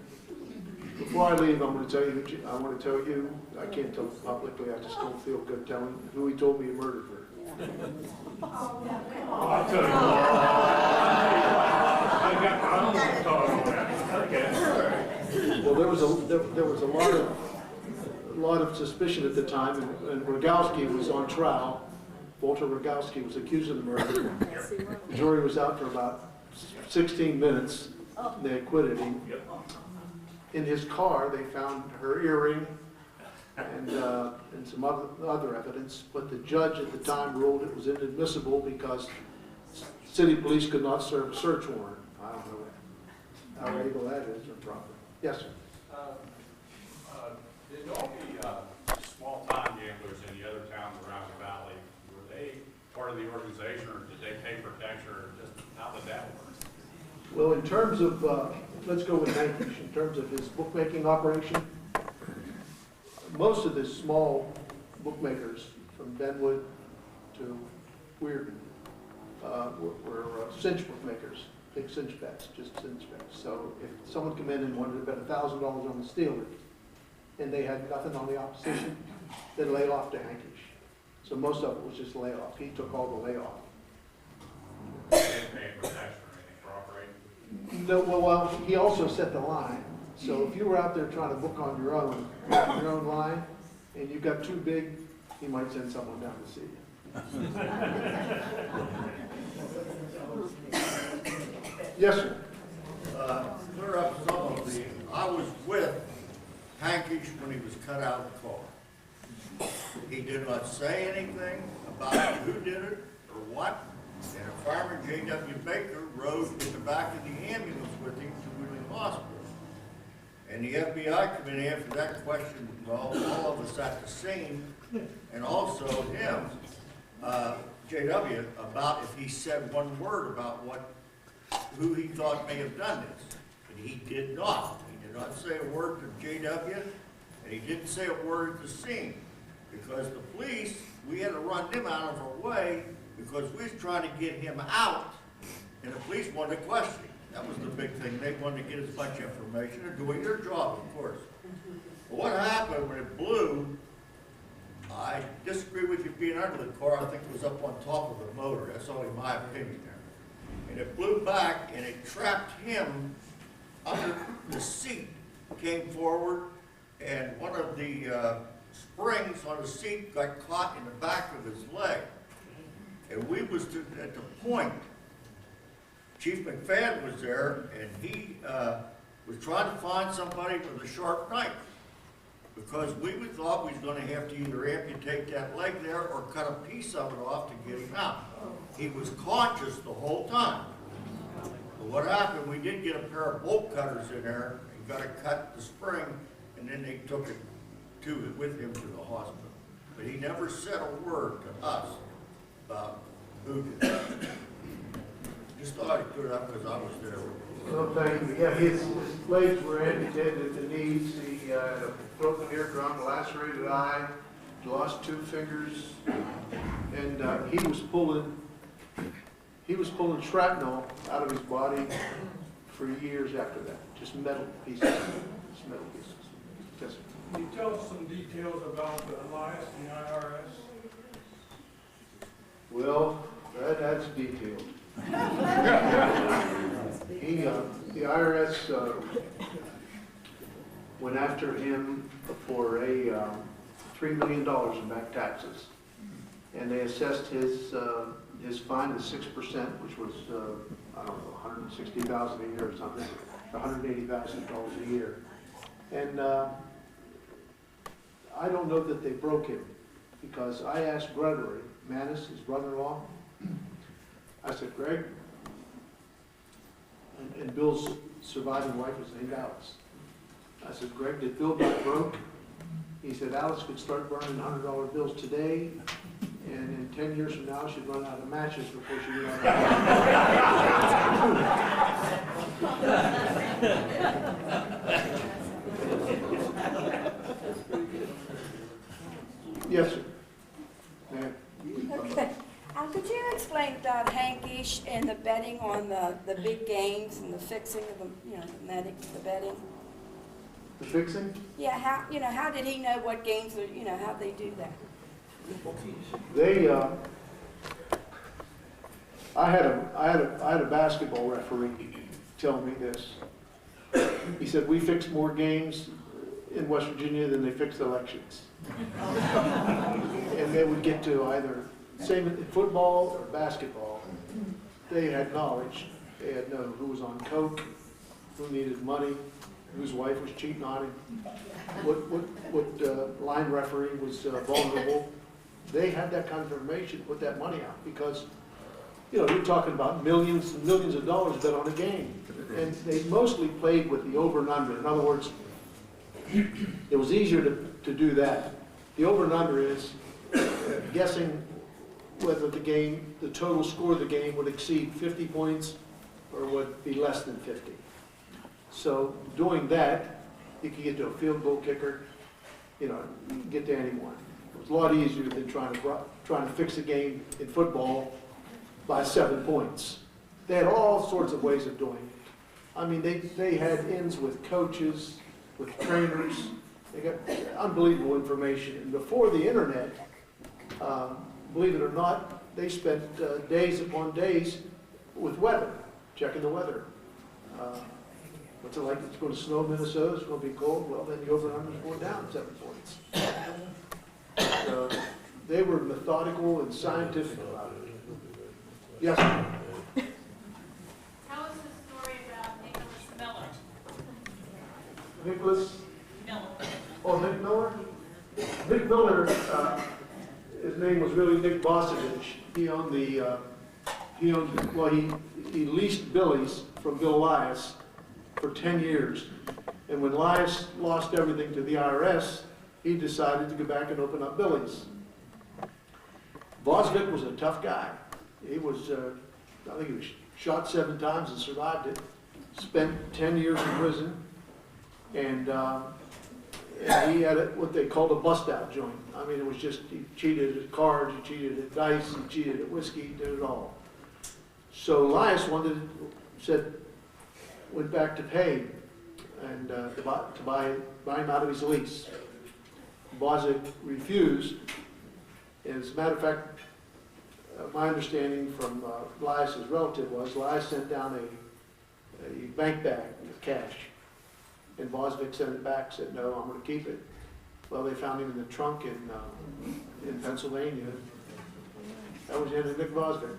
before I leave, I'm going to tell you, I want to tell you, I can't tell publicly, I just don't feel good telling who he told me he murdered her. I'll tell you more. I don't want to talk about that. Okay. Well, there was a lot of suspicion at the time, and Rogowski was on trial. Walter Rogowski was accused of the murder. The jury was out for about 16 minutes. They acquitted him. In his car, they found her earring and some other evidence, but the judge at the time ruled it was inadmissible because city police could not serve a search warrant. I don't know how legal that is or proper. Yes, sir. Did all the small-time gamblers in the other towns around the valley, were they part of the organization, or did they pay protection, or just how did that work? Well, in terms of, let's go with Hankish, in terms of his bookmaking operation, most of the small bookmakers from Benwood to we're cinch makers, big cinch bets, just cinch bets. So if someone come in and wanted to bet $1,000 on the Steelers, and they had nothing on the opposition, they'd lay off to Hankish. So most of it was just layoff. He took all the layoff. They didn't pay protection or anything for operating. No, well, he also set the line. So if you were out there trying to book on your own line, and you got too big, he might send someone down to see you. Yes, sir. Clear up some of the, I was with Hankish when he was cut out of the car. He did not say anything about who did it or what. And a fireman, J.W. Baker, rode in the back of the ambulance with him to Wheeling Hospital. And the FBI come in and answered that question, well, all of us at the scene, and also him, J.W., about if he said one word about who he thought may have done this. And he did not. He did not say a word to J.W., and he didn't say a word at the scene. Because the police, we had to run them out of our way because we was trying to get him out, and the police wanted to question him. That was the big thing. They wanted to get as much information. They're doing their job, of course. But what happened when it blew, I disagree with you being under the car. I think it was up on top of the motor. That's only my opinion there. And it blew back, and it trapped him under the seat, came forward, and one of the springs on the seat got caught in the back of his leg. And we was at the point, Chief McFadden was there, and he was trying to find somebody with a sharp knife. Because we thought we was going to have to either amputate that leg there or cut a piece of it off to get him out. He was conscious the whole time. But what happened, we did get a pair of bolt cutters in there and got to cut the spring, and then they took it with him to the hospital. But he never said a word to us about who did that. Just thought I'd put it up because I was there. No, thank you. Yeah, his legs were amputated at the knees. He had a broken eardrum, lacerated eye, lost 2 fingers, and he was pulling shrapnel out of his body for years after that. Just metal pieces. Just metal pieces. Yes, sir. Can you tell us some details about Elias and the IRS? Well, that's detailed. The IRS went after him for a $3 million in back taxes, and they assessed his fine as 6%, which was I don't know, $160,000 a year or something, $180,000 a year, and I don't know that they broke him, because I asked Gregory Manis, his brother-in-law, I said, Greg, and Bill's surviving wife was named Alice. I said, Greg, did Bill get broke? He said, Alice could start burning $100 bills today, and in 10 years from now, she'd run out of matches before she ran out of Yes, sir. Ma'am. Okay. Could you explain about Hankish and the betting on the big games and the fixing of the betting? The fixing? Yeah, how did he know what games are, how they do that? They, I had a basketball referee tell me this. He said, we fix more games in West Virginia than they fix elections. And they would get to either, same in football or basketball, they had knowledge. They had known who was on coke, who needed money, whose wife was cheating on him, what line referee was vulnerable. They had that kind of information, put that money out, because you're talking about millions and millions of dollars bet on a game. And they mostly played with the over and under. In other words, it was easier to do that. The over and under is guessing whether the total score of the game would exceed 50 points or would be less than 50. So doing that, you can get to a field goal kicker, you can get to anyone. It was a lot easier than trying to fix a game in football by 7 points. They had all sorts of ways of doing it. I mean, they had ins with coaches, with trainers. They got unbelievable information. And before the internet, believe it or not, they spent days upon days with weather, checking the weather. What's it like? It's going to snow in Minnesota, it's going to be cold. Well, then the over-under is going down 7 points. So they were methodical and scientific about it. Yes? Tell us the story about Nicholas Miller. Nicholas? Miller. Oh, Nick Miller? Nick Miller, his name was really Nick Bosevich. He leased Billy's from Bill Elias for 10 years. And when Elias lost everything to the IRS, he decided to go back and open up Billy's. Bosevich was a tough guy. He was, I think he was shot 7 times and survived it. Spent 10 years in prison. And he had what they called a bust-out joint. I mean, it was just, he cheated at cards, he cheated at dice, he cheated at whiskey, he did it all. So Elias went back to pay and to buy him out of his lease. Bosevich refused. And as a matter of fact, my understanding from Elias's relative was Elias sent down a bank bag with cash. And Bosevich sent it back, said, no, I'm going to keep it. Well, they found him in the trunk in Pennsylvania. That was the end of Nick Bosevich.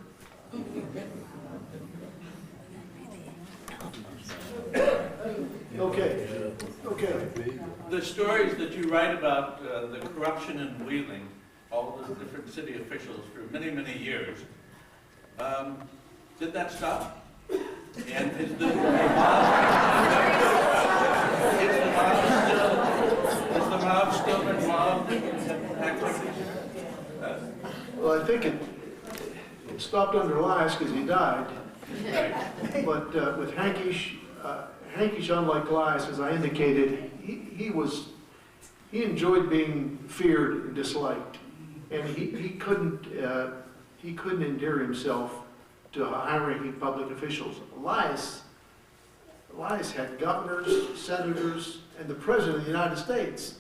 Okay. The stories that you write about the corruption in Wheeling, all the different city officials for many, many years, did that stop? And is the mob still involved in activities? Well, I think it stopped under Elias because he died. But with Hankish, unlike Elias, as I indicated, he enjoyed being feared and disliked, and he couldn't endear himself to high-ranking public officials. Elias had governors, senators, and the president of the United States.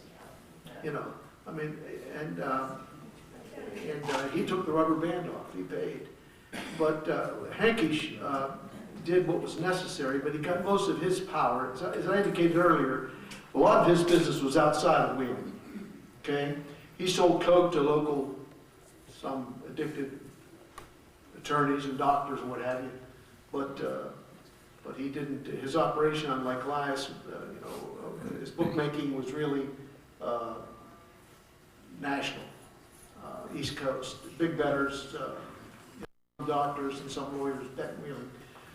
You know, I mean, and he took the rubber band off. He paid, but Hankish did what was necessary, but he got most of his power. As I indicated earlier, a lot of his business was outside of Wheeling. Okay, he sold coke to some addicted attorneys and doctors and what have you, but he didn't. His operation, unlike Elias, his bookmaking was really national, East Coast, big bettors, doctors, and some lawyers bet Wheeling.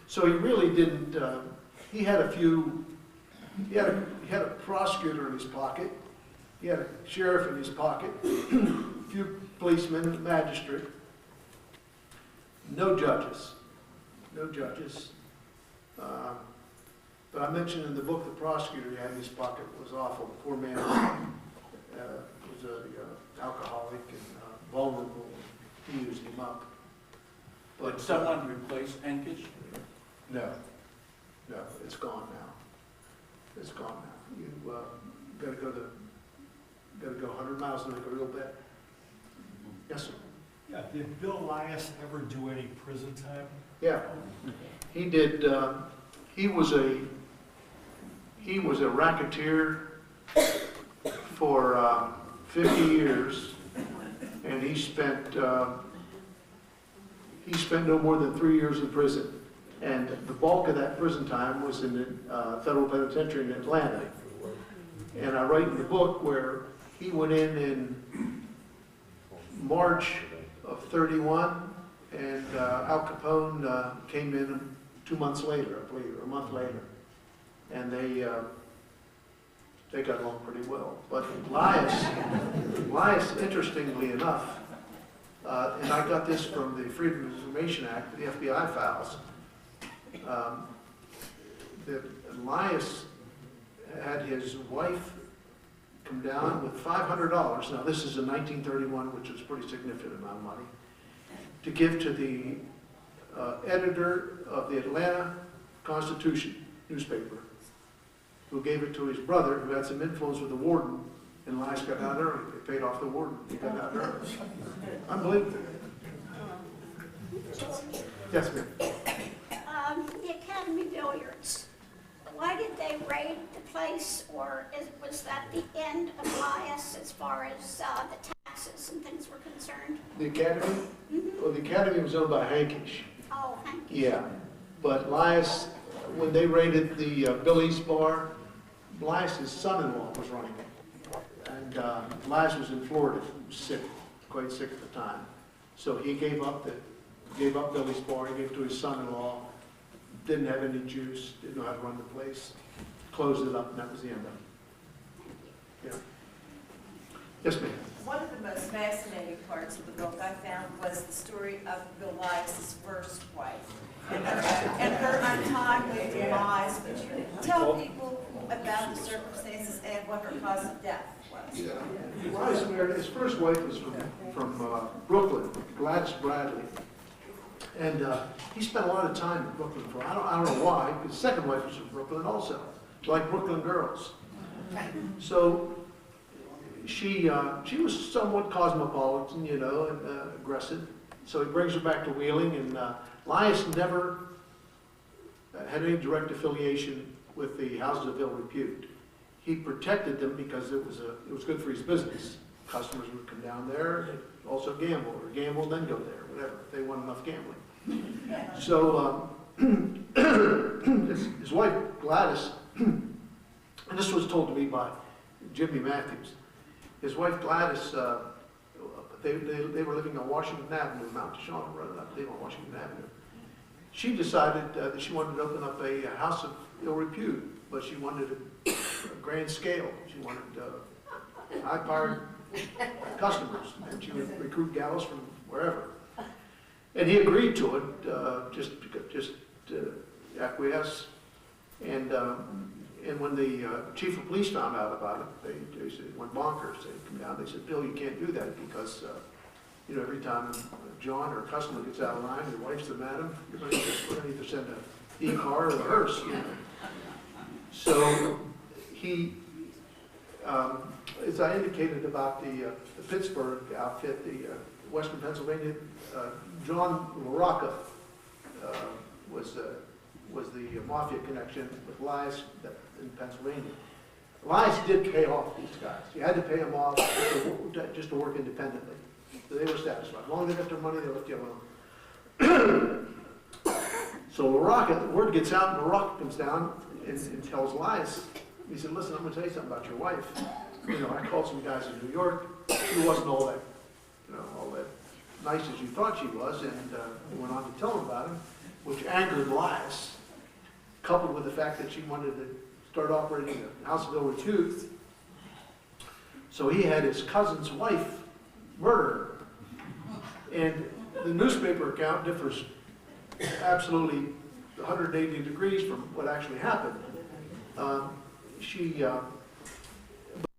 So he really didn't. He had a few. He had a prosecutor in his pocket. He had a sheriff in his pocket. A few policemen, a magistrate. No judges. No judges. But I mentioned in the book the prosecutor he had in his pocket was awful. The poor man was an alcoholic and vulnerable. He used him up. Did someone replace Hankish? No, it's gone now. It's gone now. You gotta go 100 miles to make a real bet. Yes, sir. Yeah. Did Bill Elias ever do any prison time? Yeah, he did. He was a racketeer for 50 years, and he spent no more than 3 years in prison. And the bulk of that prison time was in the federal penitentiary in Atlanta. And I write in the book where he went in March of 31, and Al Capone came in 2 months later, I believe, or a month later. And they got along pretty well. But Elias, interestingly enough, and I got this from the Freedom of Information Act, the FBI files, that Elias had his wife come down with $500. Now, this is in 1931, which is a pretty significant amount of money, to give to the editor of the Atlanta Constitution newspaper, who gave it to his brother, who had some influence with the warden, and Elias got out early. They paid off the warden. He got out early. Unbelievable. Yes, ma'am. The Academy Billiards, why did they raid the place, or was that the end of Elias as far as the taxes and things were concerned? The Academy? Well, the Academy was owned by Hankish. Oh, thank you. Yeah, but Elias, when they raided the Billy's bar, Elias' son-in-law was running it. And Elias was in Florida, sick, quite sick at the time. So he gave up Billy's bar, he gave it to his son-in-law, didn't have any juice, didn't know how to run the place, closed it up, and that was the end of it. Yeah. Yes, ma'am. One of the most fascinating parts of the book I found was the story of Elias's first wife and her untimely demise. Could you tell people about the circumstances and what her cause of death was? Yeah. Elias married, his first wife was from Brooklyn, Gladys Bradley. And he spent a lot of time in Brooklyn for, I don't know why, because his second wife was from Brooklyn also, like Brooklyn girls. So she was somewhat cosmopolitan, you know, and aggressive. So he brings her back to Wheeling, and Elias never had any direct affiliation with the houses of ill repute. He protected them because it was good for his business. Customers would come down there and also gamble, or gamble then go there, whatever, if they want enough gambling. So his wife Gladys, and this was told to me by Jimmy Matthews, his wife Gladys, they were living on Washington Avenue, Mount Deshawn Road, I believe on Washington Avenue. She decided that she wanted to open up a house of ill repute, but she wanted a grand scale. She wanted high-powered customers, and she would recruit gals from wherever. And he agreed to it, just acquiesce. And when the chief of police found out about it, they said, went bonkers. They come down. They said, "Bill, you can't do that because you know, every time John or a customer gets out of line, your wife's the madam. We're going to either send an e-car or a hearse." You know. So he, as I indicated about the Pittsburgh outfit, the Western Pennsylvania, John LaRocca was the mafia connection with Elias in Pennsylvania. Elias did pay off these guys. He had to pay them off just to work independently. So they were satisfied. As long as they got their money, they left you alone. So LaRocca, the word gets out, and LaRocca comes down and tells Elias, he said, "Listen, I'm going to tell you something about your wife. You know, I called some guys in New York. She wasn't all that, you know, all that nice as you thought she was," and he went on to tell him about him, which angered Elias, coupled with the fact that she wanted to start operating a house of ill repute. So he had his cousin's wife murder her. And the newspaper account differs absolutely 180 degrees from what actually happened. The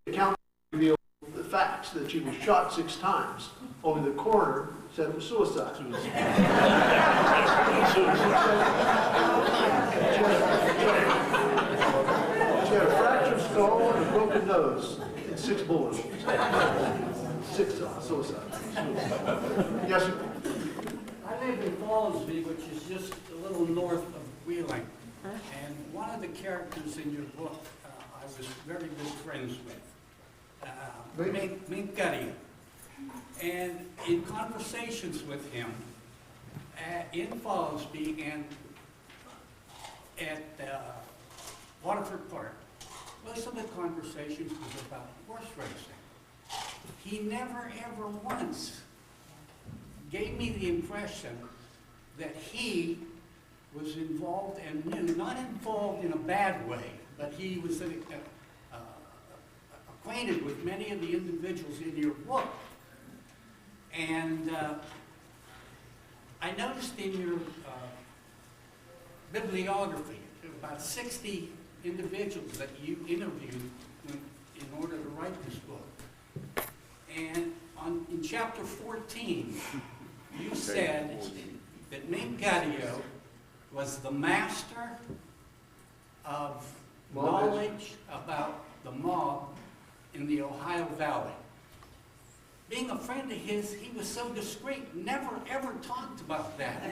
account revealed the facts that she was shot 6 times. Only the coroner said it was suicide. She had a fractured skull and a broken nose and 6 bullet wounds. 6 suicides. Yes, sir? I live in Fallsview, which is just a little north of Wheeling. And one of the characters in your book, I was very good friends with, Mink Gutty. And in conversations with him in Fallsview and at Waterford Park, most of the conversations was about horse racing. He never ever once gave me the impression that he was involved and knew, not involved in a bad way, but he was acquainted with many of the individuals in your book. And I noticed in your bibliography about 60 individuals that you interviewed in order to write chapter 14, you said that Mink Gadio was the master of knowledge about the mob in the Ohio Valley. Being a friend of his, he was so discreet, never ever talked about that.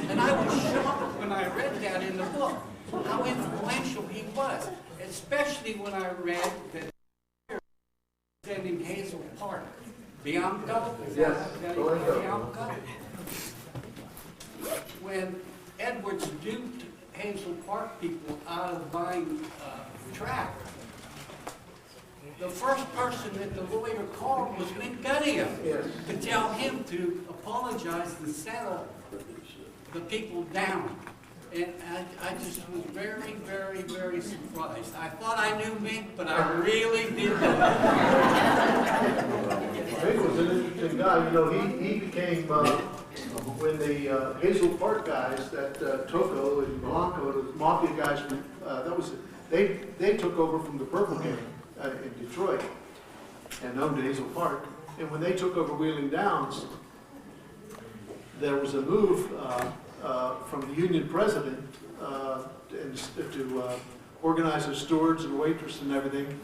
And I was shocked when I read that in the book, how influential he was, especially when I read that representing Hazel Park. Bianco? Yes. Bianco? When Edwards duped Hazel Park people out of buying track, the first person that the lawyer called was Mink Gadio to tell him to apologize and settle the people down. And I just was very, very, very surprised. I thought I knew Mink, but I really didn't. Mink was an interesting guy. You know, he became, when the Hazel Park guys, that Toco and Blanco, the mafia guys, they took over from the Purple Gang in Detroit and owned Hazel Park. And when they took over Wheeling Downs, there was a move from the union president to organize the stewards and waitress and everything.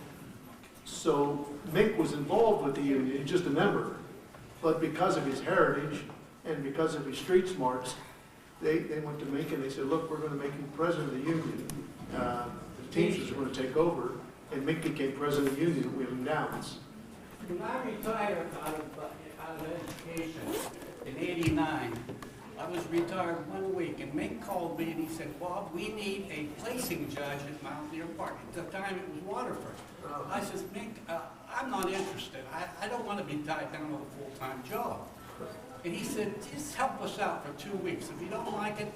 So Mink was involved with the union, he's just a member. But because of his heritage and because of his street smarts, they went to Mink and they said, look, we're going to make you president of the union. The Teamsters are going to take over. And Mink became president of the union at Wheeling Downs. When I retired out of education in '89, I was retired 1 week, and Mink called me and he said, Bob, we need a placing judge at Mount Deer Park. At the time it was Waterford. I said, Mink, I'm not interested. I don't want to be tied down with a full-time job. And he said, just help us out for 2 weeks. If you don't like it,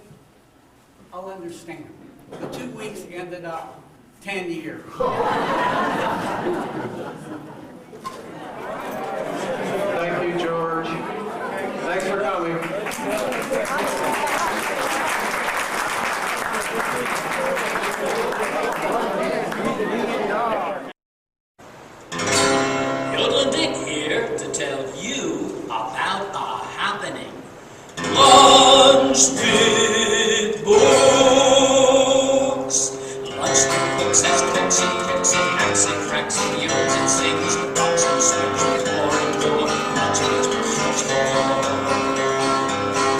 I'll understand. The 2 weeks ended up 10 years. Thank you, George. Thanks for coming. Yodeling Dick here to tell you about a happening. Lunch with books. Lunch with books has Pepsi, acts and cracks and yells and sings, rocks and swims with orange Willie. Lunch with books.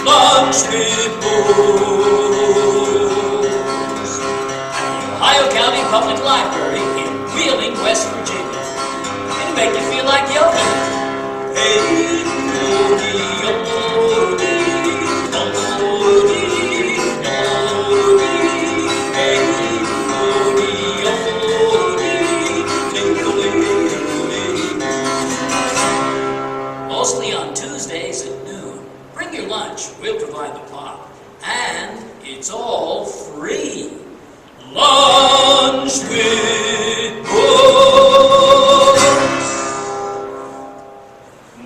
Lunch with books. At the Ohio County Public Library in Wheeling, West Virginia. It'll make you feel like yodeling. Hey, yodie, yodie, yodie, yodie, hey, yodie, yodie, mostly on Tuesdays at noon. Bring your lunch, we'll provide the pop. And it's all free. Lunch with books.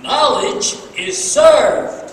Knowledge is served.